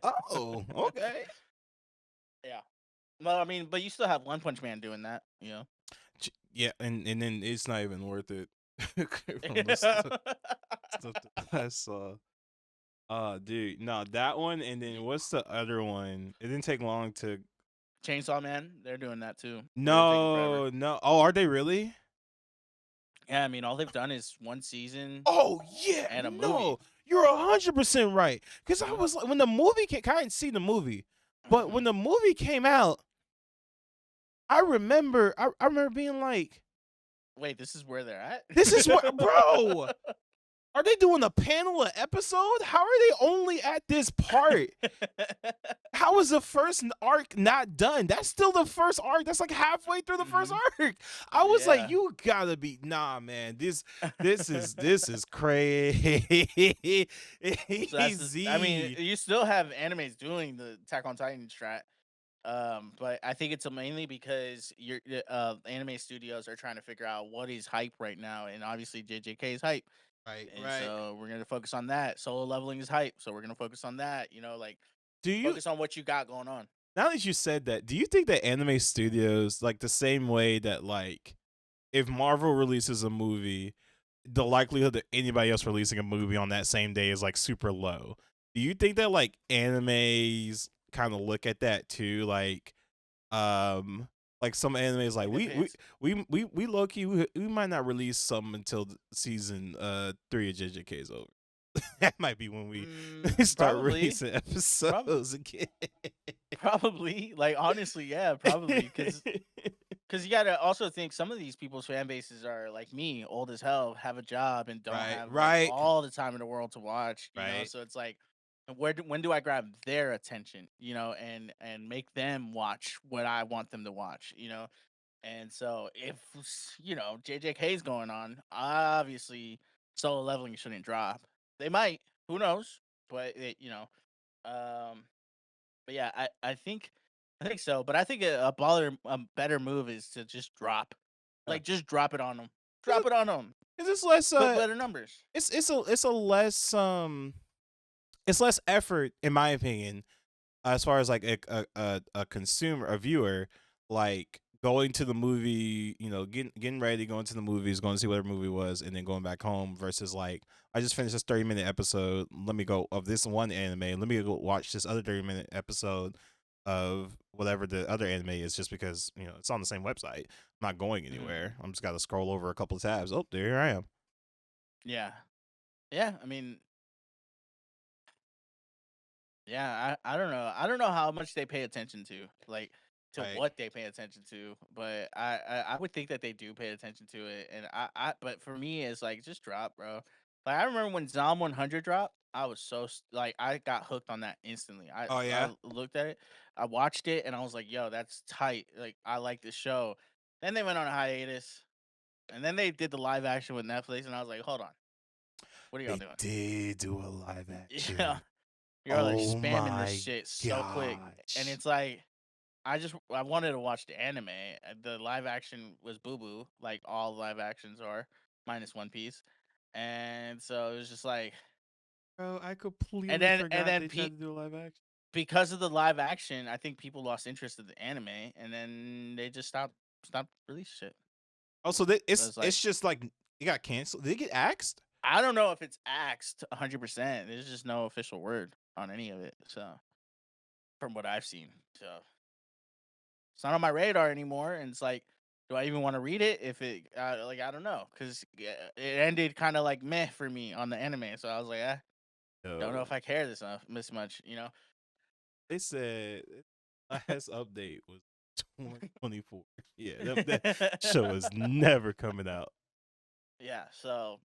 Oh, okay. Yeah. Well, I mean, but you still have One Punch Man doing that, you know. Yeah, and then it's not even worth it from the stuff that I saw. Dude, no, that one, and then what's the other one? It didn't take long to. Chainsaw Man, they're doing that too. They're taking forever. No. Oh, are they really? Yeah, I mean, all they've done is one season Oh yeah, and a movie. no, you're 100% right. Because I Mhm. was like, when the movie came, I didn't see the movie, but when Mhm. the movie came out, I remember being like, Wait, this is where they're at? this is what, bro. Are they doing a panel an episode? How are they only at this part? How is the first arc not done? That's still the first arc. That's like halfway through the first arc. I was Yeah. like, you gotta be man. This is crazy. So that's I mean, you still have animes doing the Attack on Titan strat. But I think it's mainly because your anime studios are trying to figure out what is hype right now, and obviously JJK is hype. right, And right. so we're gonna focus on that. Solo leveling is hype, so we're gonna focus on that. You know, like Do you focus on what you got going on. now that you said that, do you think that anime studios like the same way that like if Marvel releases a movie, the likelihood that anybody else releasing a movie on that same day is like super low? Do you think that like animes kind of look at that too? Like some animes like It we depends. we low key we might not release something until season 3 of JJK is over. That might be when we start Probably. releasing episodes again. Probably, like honestly, yeah, probably because you gotta also think some of these people's fan bases are like me, old as hell, have a job and don't have like right. all the time in the world to watch. You know, Right. so it's like, when do I grab their attention? You know, and make them watch what I want them to watch. You know, and so if JJK's going on, obviously solo leveling shouldn't drop. They might, who knows? But um, but yeah, I think so. But I think a better move is to just drop, Yeah. just drop it on them, Is drop it on them, it's less put better numbers. it's a less it's less effort in my opinion as far as like a consumer, a viewer, like going to the movie, getting ready, going to the movies, going to see what the movie was, and then going back home versus like I just finished this 30-minute episode. Let me go of this one anime. Let me go watch this other 30-minute episode of whatever the other anime is, just because it's on the same website. I'm not going anywhere. I'm just got to scroll over a couple of tabs. Oh, there I am. Yeah, yeah. I mean, yeah. I don't know how much they pay attention to, like to Right. what they pay attention to, but I would think that they do pay attention to it, and but for me, it's like just drop, bro. Like I remember when Zom 100 dropped, I was like I got hooked on that instantly. Oh yeah. I looked at it, I watched it, and I was like, yo, that's tight. Like I like this show. Then they went on a hiatus, and then they did the live action with Netflix, and I was like, hold on, what are y'all They doing? did do a live action. Yeah, you're like Oh spamming this my shit so quick, and gosh. it's like I wanted to watch the anime. The live action was boo boo, like all live actions are, minus One Piece, and so it was just like, Bro, I and completely then forgot they tried to do a live action. because of the live action, I think people lost interest in the anime, and then they just stopped release shit. Oh, so So it's like it's just like it got canceled. Did it get axed? I don't know if it's axed 100%. There's just no official word on any of it. So from what I've seen, so it's not on my radar anymore, and it's like, do I even want to read it? If it like I don't know, because it ended kind of like meh for me on the anime, so I was like, don't know No. if I care this much, you know? They said last update was 2024. Yeah, that show is never coming out. Yeah, so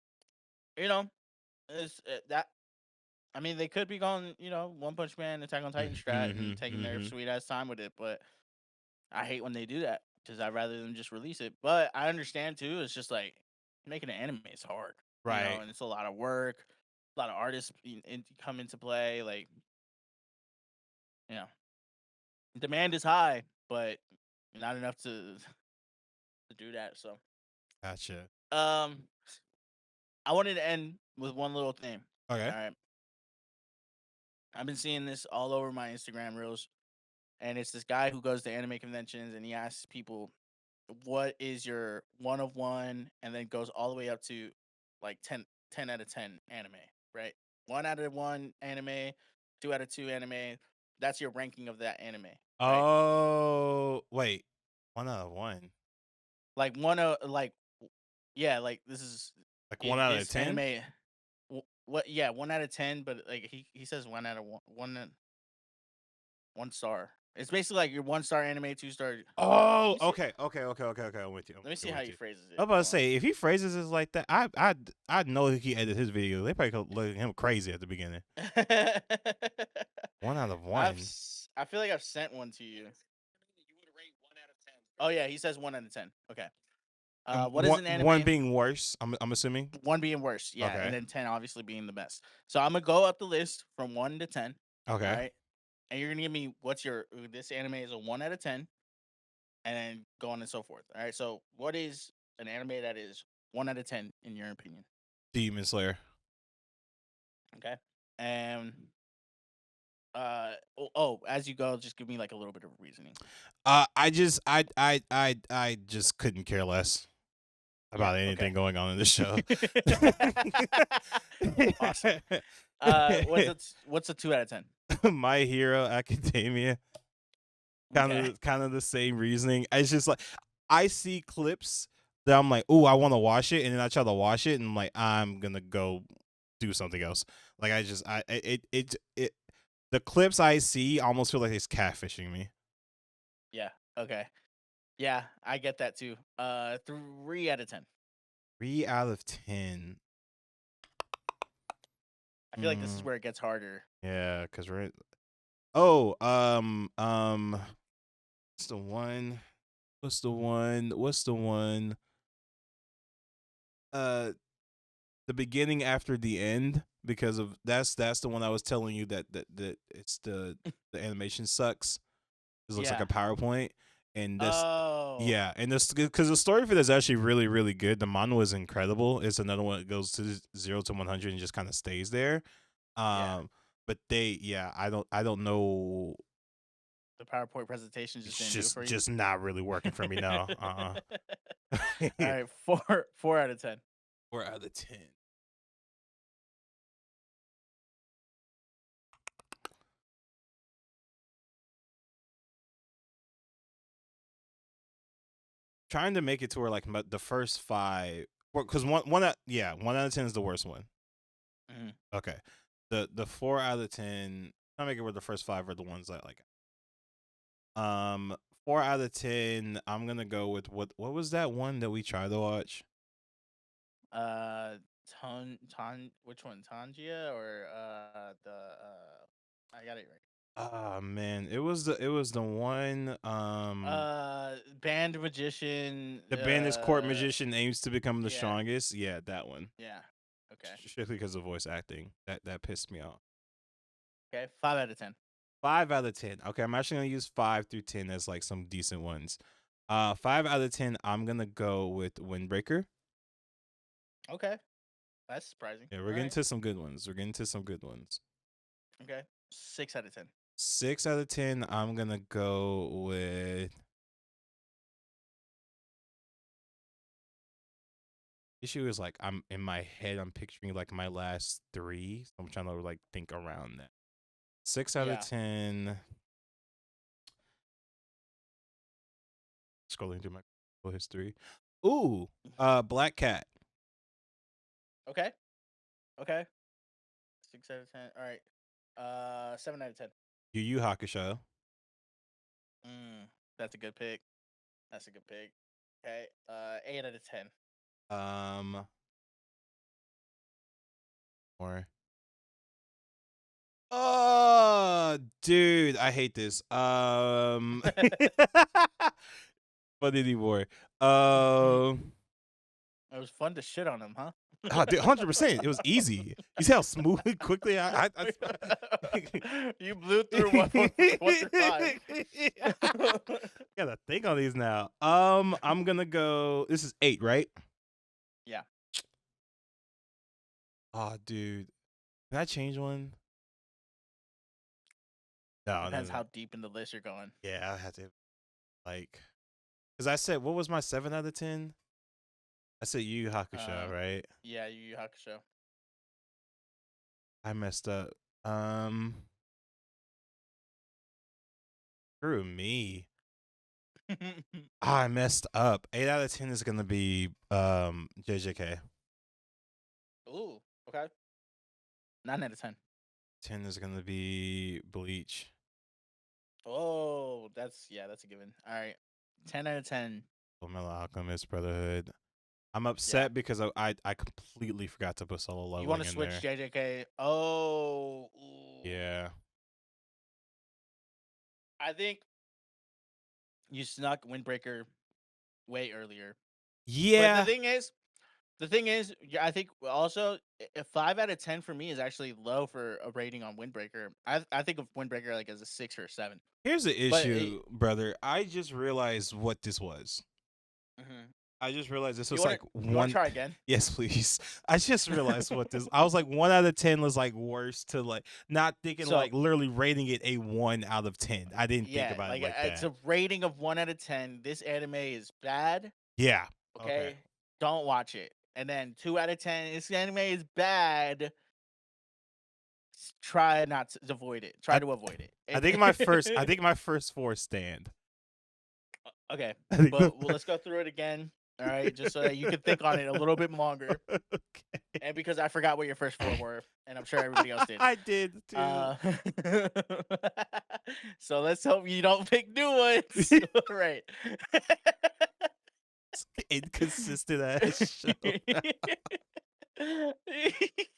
you know, it's that. I mean, they could be going, One Punch Man, Attack on Titan strat, and taking their sweet ass time with it, but I hate when they do that because I'd rather them just release it. But I understand too. It's just like making an anime is hard, Right. and it's a lot of work. A lot of artists come into play. Like, you know, demand is high, but not enough to do that. So, Gotcha. um, I wanted to end with one little thing. Okay. All right. I've been seeing this all over my Instagram reels, and it's this guy who goes to anime conventions and he asks people, "What is your one of one?" and then goes all the way up to like 10 out of 10 anime, right? 1 out of 1 anime, 2 out of 2 anime. That's your ranking of that anime, right? Oh, wait. 1 out of 1. Like one of like yeah, like this is Like 1 out of this 10. anime. What? Yeah, 1 out of 10, but like he says 1 star. It's basically like your 1 star anime, 2 star. Oh, Let me see. okay. I'm with you. Let me see I'm how with he you. phrases I it. was about to Hold on. say, if he phrases it like that, I know he edited his video. They probably could look at him crazy at the beginning. 1 out of 1. I feel like I've sent one to you. Oh yeah, he says 1 out of 10. Okay. And What is an one anime? being worse. I'm assuming. 1 being worst, yeah, and Okay. then 10 obviously being the best. So I'm gonna go up the list from 1 to 10. All Okay. right, and you're gonna give me what's your this anime is a 1 out of 10, and then go on and so forth. All right. So what is an anime that is 1 out of 10 in your opinion? Demon Slayer. Okay. And as you go, just give me like a little bit of reasoning. I just couldn't care less about Yeah. anything Okay. going on in the show. Awesome. What's a 2 out of 10? My Hero Academia. Okay. Kind of the same reasoning. It's just like I see clips that I'm like, oh, I want to watch it, and then I try to watch it, and I'm like, I'm gonna go do something else. Like it the clips I see almost feel like it's catfishing me. Yeah. Okay. Yeah, I get that too. 3 out of 10. 3 out of 10. I feel like this is Mm, where it gets harder. yeah, because we're oh what's the one? What's the one? Uh, the beginning after the end, because of that's the one I was telling you that it's the animation sucks. It looks like Yeah. a PowerPoint, and this Oh. yeah, and this because the story for this is actually really really good. The manga is incredible. It's another one that goes to 0 to 100 and just kind of stays there. Yeah. But I don't know. The PowerPoint presentation just It's didn't do it for you. just not really working for me now. All right, 4 out of 10. 4 out of 10. Trying to make it to where like the first 5, because 1 out of 10 is the worst one. Mm-hmm. Okay, the 4 out of 10. Trying to make it where the first 5 are the ones that like. 4 out of 10. I'm gonna go with what was that one that we tried to watch? Which one? Tangia or the I got it right. Ah man, it was the one Band magician. the band's court magician aims to become the Yeah. strongest. Yeah, that one. Yeah. Okay. Strictly because of voice acting. That pissed me off. Okay. 5 out of 10. 5 out of 10. Okay, I'm actually gonna use 5 through 10 as like some decent ones. 5 out of 10. I'm gonna go with Windbreaker. Okay. That's surprising. Yeah, we're All getting right. to some good ones. Okay. 6 out of 10. 6 out of 10. I'm gonna go with. Issue is like I'm in my head. I'm picturing like my last 3. So I'm trying to like think around that. 6 out of 10. Scrolling through my history. Ooh, Black Cat. Okay. Okay. 6 out of 10. All right. 7 out of 10. Yu Yu Hakusho. That's a good pick. That's a good pick. Okay. 8 out of 10. Or oh, dude, I hate this. What anymore? It was fun to shit on him, huh? Oh, dude, 100%. It was easy. You see how smooth and quickly You blew through one through 5. Gotta think on these now. I'm gonna go. This is 8, right? Yeah. Oh, dude. Can I change one? No. Depends how deep in the list you're going. Yeah, I had to because I said what was my 7 out of 10? I said Yu Yu Hakusho, right? Yeah, Yu Yu Hakusho. I messed up. Screw me. I messed up. 8 out of 10 is gonna be JJK. Ooh, okay. 9 out of 10. 10 is gonna be Bleach. Oh, that's a given. All right, 10 out of 10. Fullmetal Alchemist Brotherhood. I'm upset because I completely forgot to put Solo Leveling You want to in switch there. JJK? Oh, ooh. Yeah. I think you snuck Windbreaker way earlier. Yeah. But the thing is, I think also a 5 out of 10 for me is actually low for a rating on Windbreaker. I think of Windbreaker like as a 6 or a 7. Here's the But issue, brother. I just realized what this was. I just realized this was like you want to try again? Yes, please. I just realized what this. I was like 1 out of 10 was like worse to like not thinking So- like literally rating it a 1 out of 10. I didn't think about it like it's that. a rating of 1 out of 10. This anime is bad. Yeah. Okay? Don't watch it. And then 2 out of 10. This anime is bad. Try not to avoid it. Try to avoid it. I think my first 4 stand. Okay, I think but let's go through it again. All right, just so that you can think on it a little bit longer. Okay. And because I forgot what your first 4 were, and I'm sure everybody else did. I did too. So let's hope you don't pick new ones. Right. Inconsistent ass show.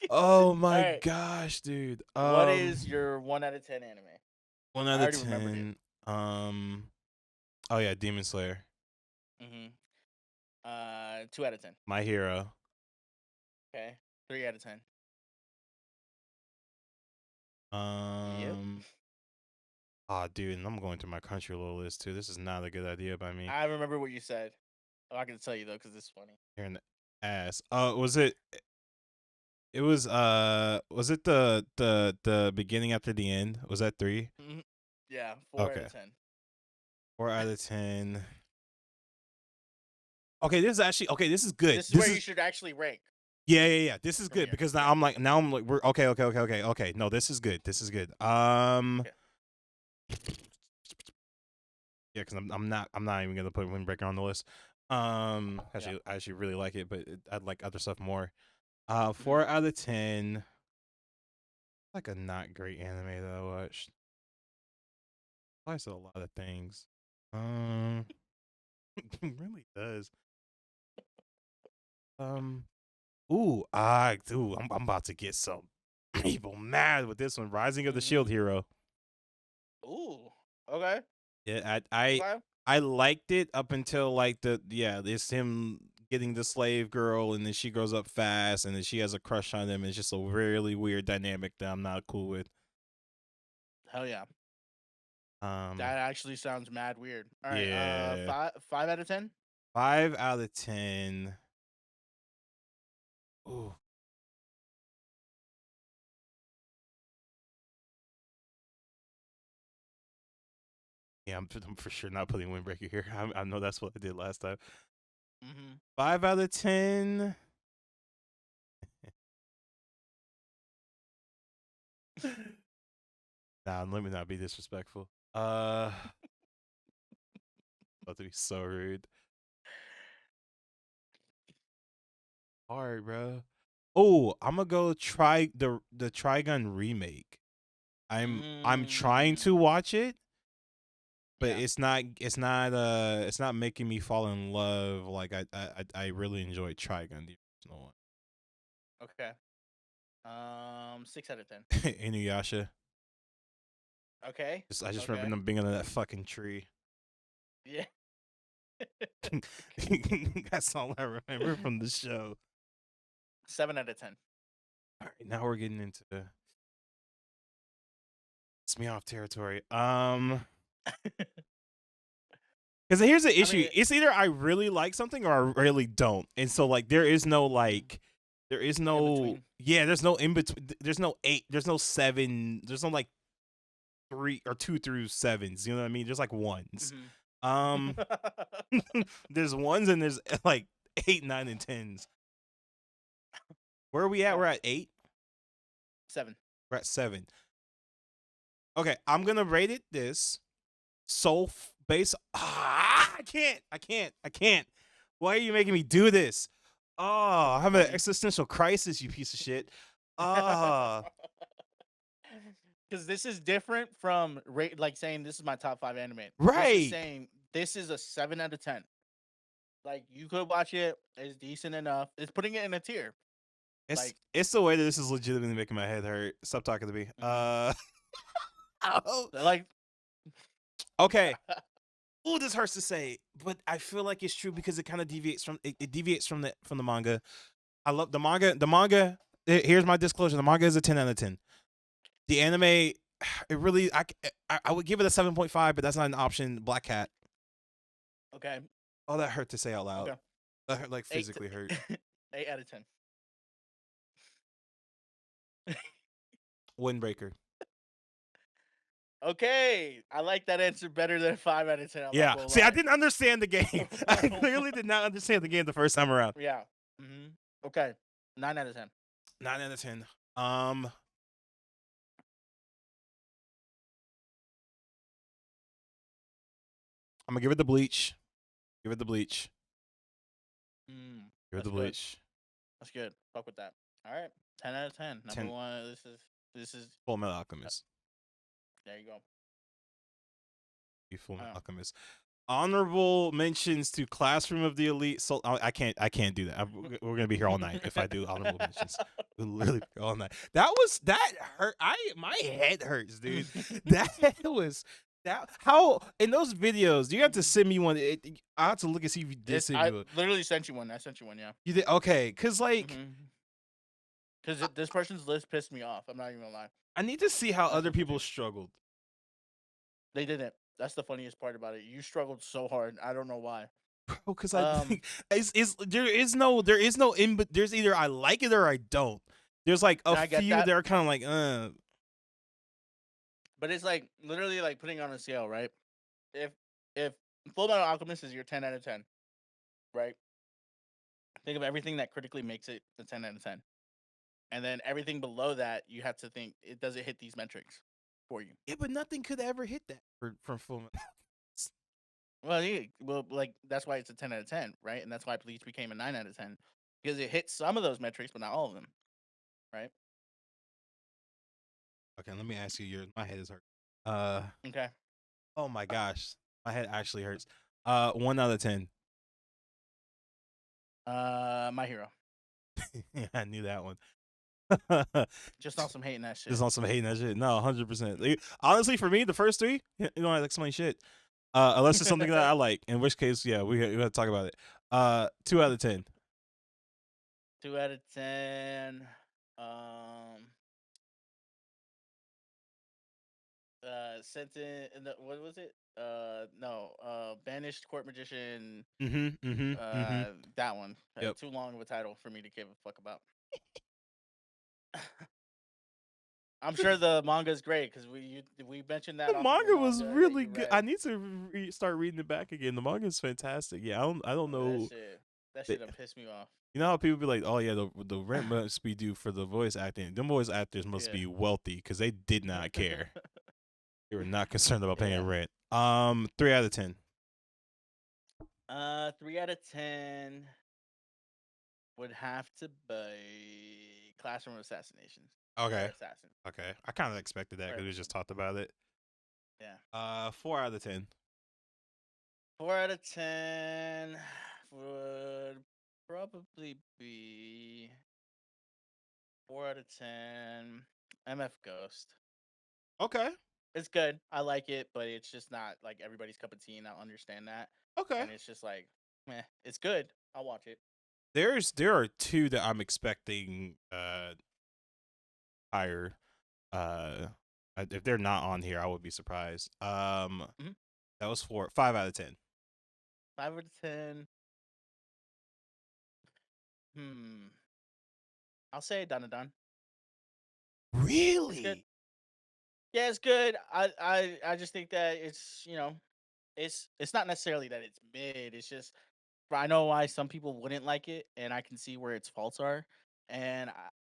Oh my Alright. gosh, dude. What is your 1 out of 10 anime? 1 I out of already remembered 10? Oh yeah, Demon Slayer. 2 out of 10. My Hero. Okay. 3 out of 10. Oh, dude, and I'm going through my Crunchyroll list too. This is not a good idea by me. I remember what you said. I'm not gonna tell you though, because this is funny. Here in the ass. Was it? It was it the beginning after the end? Was that 3? Yeah, 4 out of 10. 4 out of 10. Okay, this is good. This is where you should actually rank. Yeah. This is From good here. because now I'm like we're okay. No, this is good. Yeah, because I'm not even gonna put Windbreaker on the list. Actually, I actually really like it, but I'd like other stuff more. 4 out of 10. Like a not great anime that I watched. I said a lot of things. It really does. I'm about to get some people mad with this one. Rising of the Shield Hero. Ooh. Okay. Yeah, Okay. I liked it up until like it's him getting the slave girl, and then she grows up fast, and then she has a crush on him. And it's just a really weird dynamic that I'm not cool with. Hell yeah. That actually sounds mad weird. All right. Yeah. 5 out of 10. 5 out of 10. Ooh. Yeah, I'm for sure not putting Windbreaker here. I know that's what I did last time. 5 out of 10. Nah, let me not be disrespectful. About to be so rude. Hard, bro. Oh, I'm gonna go try the Trigun remake. I'm trying to watch it, but it's not making me fall in love like I really enjoyed Trigun, the original one. Okay. 6 out of 10. Inuyasha. Okay. I just remember them being under that fucking tree. Yeah. That's all I remember from the show. 7 out of 10. All right, now we're getting into it's me off territory. Because here's the issue: it's either I really like something or I really don't, and so like there is no Yeah, there's no in between. There's no 8. There's no 7. There's no like 3 or 2 through 7s. You know what I mean? There's like ones. Mhm. There's ones and there's like 8, 9, and 10s. Where are we at? Okay. We're at 8. 7. We're at 7. Okay, I'm gonna rate it this. Base. I can't. Why are you making me do this? Oh, I'm having an Fine. existential crisis, you piece of shit. Ah, Because this is different from like saying this is my top 5 anime. This is right. saying this is a 7 out of 10. Like you could watch it, it's decent enough. It's putting it in a tier. Like It's the way that this is legitimately making my head hurt. Stop talking to me. Mhm. Oh, like okay. Ooh, this hurts to say, but I feel like it's true because it kind of deviates from it deviates from the manga. I love the manga. The manga. Here's my disclosure: the manga is a 10 out of 10. The anime, it really, I would give it a 7.5, but that's not an option. Black Cat. okay, Oh, that hurt to say out loud. okay. That hurt, like 8 physically hurt. 8 out of 10. Windbreaker. Okay, I like that answer better than 5 out of 10. I'm not Yeah. gonna See, I lie. didn't understand the game. I clearly did not understand the game the first time around. Yeah. hmm Okay, 9 out of 10. 9 out of 10. I'm gonna give it the Bleach. Give it the Bleach. Give it That's the good. Bleach. That's good. Fuck with that. All right, 10 out of 10. Number 10. 1. This is. Full Metal Alchemist. There you go. Full Metal Oh. Alchemist. Honorable mentions to Classroom of the Elite. So I can't do that. We're gonna be here all night if I do honorable mentions. We'll literally be here all night. That hurt. My head hurts, dude. How in those videos you have to send me one. I have to look and see if you did send I me one. literally sent you one. I sent you one. Yeah. You did okay, cause like Because this person's list pissed me off. I'm not even gonna lie. I need to see how That's other what they people do. struggled. They didn't. That's the funniest part about it. You struggled so hard. I don't know why. Bro, because I think there is no in, but there's either I like it or I don't. There's like And a I get few that. that are kind of like But it's like literally like putting on a scale, right? If Full Metal Alchemist is your 10 out of 10, right? Think of everything that critically makes it a 10 out of 10. And then everything below that, you have to think, does it hit these metrics for you? yeah, but nothing could ever hit that from Full Metal. Well, yeah, like that's why it's a 10 out of 10, right? And that's why Bleach became a 9 out of 10 because it hit some of those metrics, but not all of them, right? Okay, let me ask you yours. My head is hurt. Okay. Oh my gosh, my head actually hurts. 1 out of 10. My Hero. Yeah, I knew that one. Just on some hating that shit. Just on some hating that shit. No, 100%. Honestly, for me, the first 3, you don't have to explain shit. Unless it's something that I like, in which case, yeah, we got to talk about it. 2 out of 10. 2 out of 10. Sentence. What was it? No. Banished Court Magician. That one. Yep. Too long of a title for me to give a fuck about. I'm sure the manga is great because we mentioned that. The manga was really good. Read. I need to start reading it back again. The manga is fantastic. Yeah, I don't know. That shit done pissed me off. You know how people be like, "Oh yeah, the rent must be due for the voice acting." Them voice actors must be wealthy because they did not care. They were not concerned about paying rent. 3 out of 10. 3 out of 10 would have to be Classroom Assassinations. Okay. Assassin. Okay. I kind of expected that because we just talked about it. Yeah. 4 out of 10. 4 out of 10 would probably be 4 out of 10. MF Ghost. Okay. It's good. I like it, but it's just not like everybody's cup of tea, and I understand that. Okay. And it's just like, it's good. I'll watch it. There are 2 that I'm expecting higher. If they're not on here, I would be surprised. That was 5 out of 10. 5 out of 10. I'll say Danadon. It's good. Really? Yeah, it's good. I just think that it's it's not necessarily that it's mid. It's just I know why some people wouldn't like it, and I can see where its faults are. And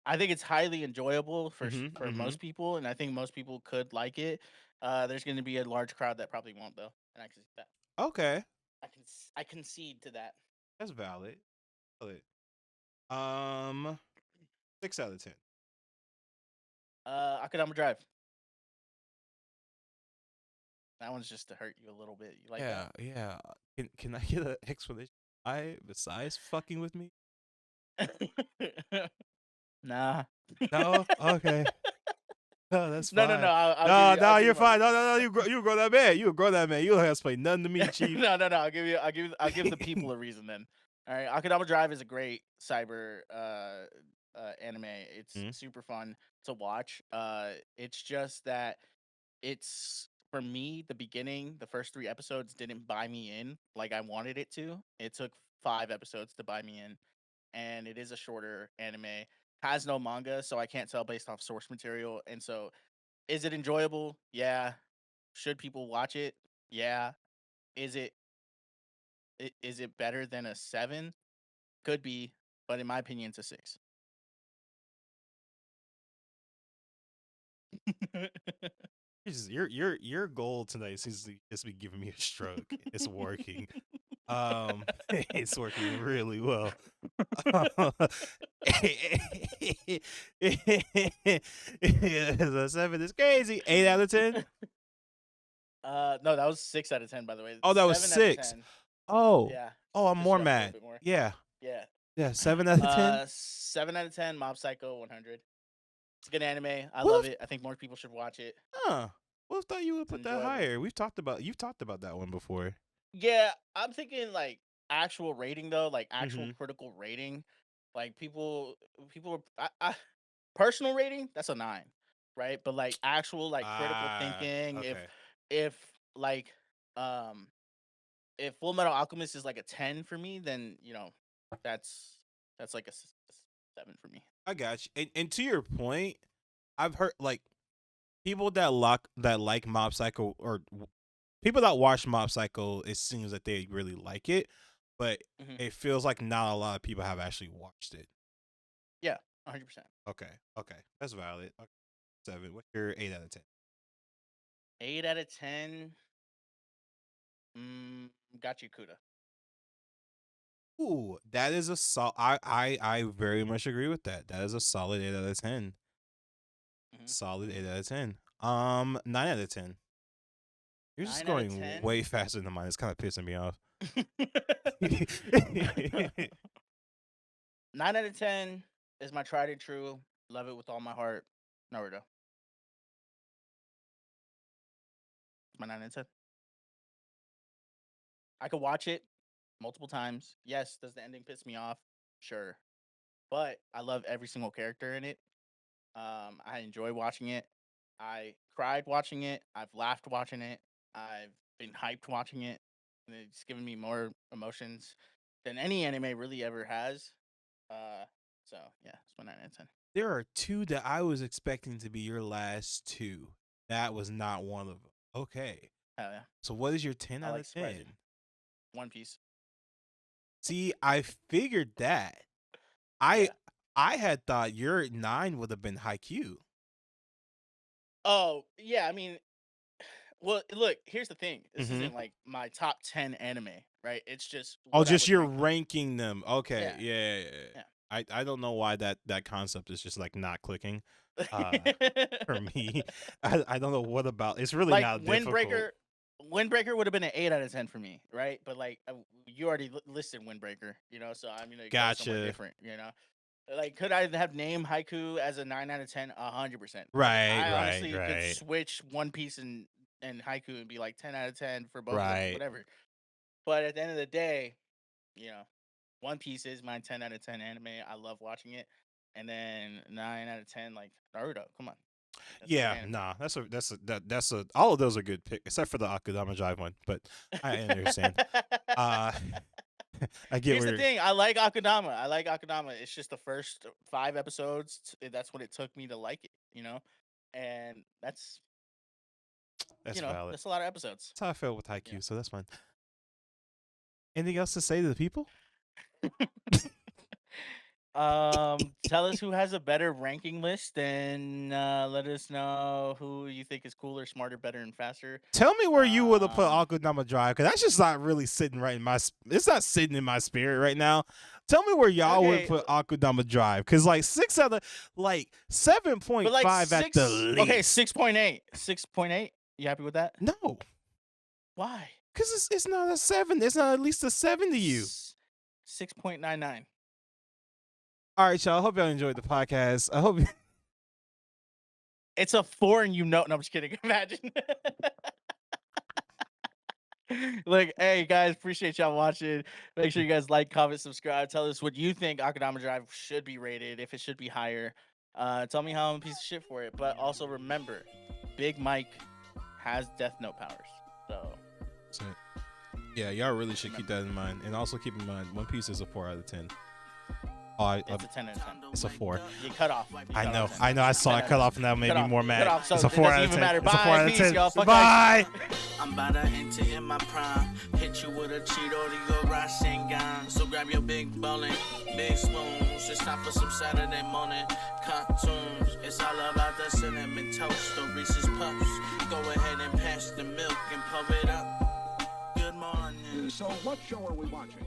I think it's highly enjoyable for Mm-hmm. most people, and I think most people could like it. There's going to be a large crowd that probably won't though, and I can see that. Okay, I concede to that. that's valid. Valid. Um, 6 out of 10. Akadama Drive. That one's just to hurt you a little bit. You like Yeah, yeah. Can I get an explanation why besides fucking with me? that? Nah. No. Okay. No, that's No, no, fine. no. I'll give No, you. I'll no, give you you're my fine. No, reason. no, no. You grow that man. You grow that man. You don't have to explain nothing to me, chief. No, no, no. I'll give the people a reason then. All right, Akadama Drive is a great cyber anime. It's Mhm. super fun to watch. It's just that it's for me the beginning. The first 3 episodes didn't buy me in like I wanted it to. It took 5 episodes to buy me in, and it is a shorter anime. Has no manga, so I can't tell based off source material. And so, is it enjoyable? Yeah. Should people watch it? Yeah. Is it better than a 7? Could be, but in my opinion, it's a 6. Your goal tonight seems to just be giving me a stroke. It's working. It's working really well. A 7 is crazy. 8 out of 10. No, that was 6 out of 10, by the way. Oh, that was 7 out of 6. 10. Oh, Yeah, oh, I'm pissed more you off a little mad. bit more. Yeah, Yeah. yeah. 7 out of 10. 7 out of 10. Mob Psycho 100. It's a good anime. I love What? it. I think more people should watch it. Huh? What thought you would It's put that enjoyable. higher? You've talked about that one before. Yeah, I'm thinking like actual rating though, like actual Mm-hmm. critical rating. Like people, personal rating, that's a 9, right? But like actual like critical Ah, thinking, okay. if like um if Full Metal Alchemist is like a 10 for me, then that's like a 7 for me. I got you. And to your point, I've heard like people that like Mob Psycho or people that watch Mob Psycho. It seems that they really like it, but Hmm. it feels like not a lot of people have actually watched it. Yeah, 100%. Okay, okay, that's valid. Okay. 7. What's your 8 out of 10? 8 out of 10. Mm, got you, Kuda. Ooh, that is a I very much agree with that. That is a solid 8 out of 10. Hmm. Solid 8 out of 10. 9 out of 10. You're just 9 out of going 10. way faster than mine. It's kind of pissing me off. 9 out of 10 is my tried and true. Love it with all my heart. Naruto. It's my 9 out of 10. I could watch it multiple times. Yes, does the ending piss me off? Sure. But I love every single character in it. I enjoy watching it. I cried watching it. I've laughed watching it. I've been hyped watching it. And it's given me more emotions than any anime really ever has. Uh, so yeah, it's my 9 out of 10. There are two that I was expecting to be your last two. That was not one of them. Okay. Hell yeah. So what is your 10 I out like of spread. 10? One Piece. See, I figured that. Yeah. I had thought your 9 would have been Haikyuu. Oh, yeah, I mean, well, look, here's the thing. This Mhm. isn't like my top 10 anime, right? It's just Oh, what I just would you're rank them. ranking them. Okay. Yeah. Yeah. Yeah. I don't know why that concept is just like not clicking for me. I don't know what about. It's really Like not difficult. Windbreaker would have been an 8 out of 10 for me, right? But like you already listed Windbreaker, so I'm gonna go somewhere Gotcha. different. Like, could I have named Haiku as a 9 out of 10? 100%. Like, Right, I right, honestly could right. switch One Piece and Haiku and be like 10 out of 10 for both of them, Right. whatever. But at the end of the day, you know, One Piece is my 10 out of 10 anime. I love watching it. And then 9 out of 10, like Naruto. Come on. That's a good Yeah, anime. nah, that's a all of those are good pick except for the Akudama Drive one, but I understand. Uh I get Here's the where thing. I like Akudama. It's just the first 5 episodes. That's what it took me to like it. and that's valid. that's a lot of episodes. That's how I felt with Haikyuu, Yeah. so that's fine. Anything else to say to the people? Tell us who has a better ranking list, and let us know who you think is cooler, smarter, better, and faster. Tell me where you would have put Akudama Drive, because that's just not really sitting right in my. It's not sitting in my spirit right now. Tell me where y'all would put Akudama Drive, because like 7.5 at the least. Okay, 6.8. 6.8. You happy with that? No. Why? Because it's not a 7. It's not at least a 7 to you. 6.99. All right, y'all. I hope y'all enjoyed the podcast. I hope. It's a 4, and no, I'm just kidding. Imagine. Look, hey guys, appreciate y'all watching. Make sure you guys like, comment, subscribe. Tell us what you think Akudama Drive should be rated, if it should be higher. Tell me how I'm a piece of shit for it. But also remember, Big Mike has Death Note powers. So yeah, y'all really should keep that in mind. And also keep in mind, One Piece is a 4 out of 10. It's a 10 out of 10. It's a 4. You cut off. I know. I saw it cut off, and that made me more mad. So it's a 4 out of 10. Matter. It's a 4 out of 10. Y'all. Bye. I'm about to enter in my prime. Hit you with a Cheeto to your Rasengan. So grab your big bowling, big spoons. It's time for some Saturday morning cartoons. It's all about the cinnamon toast, the Reese's Puffs. Go ahead and pass the milk and pump it up. Good morning. So what show are we watching?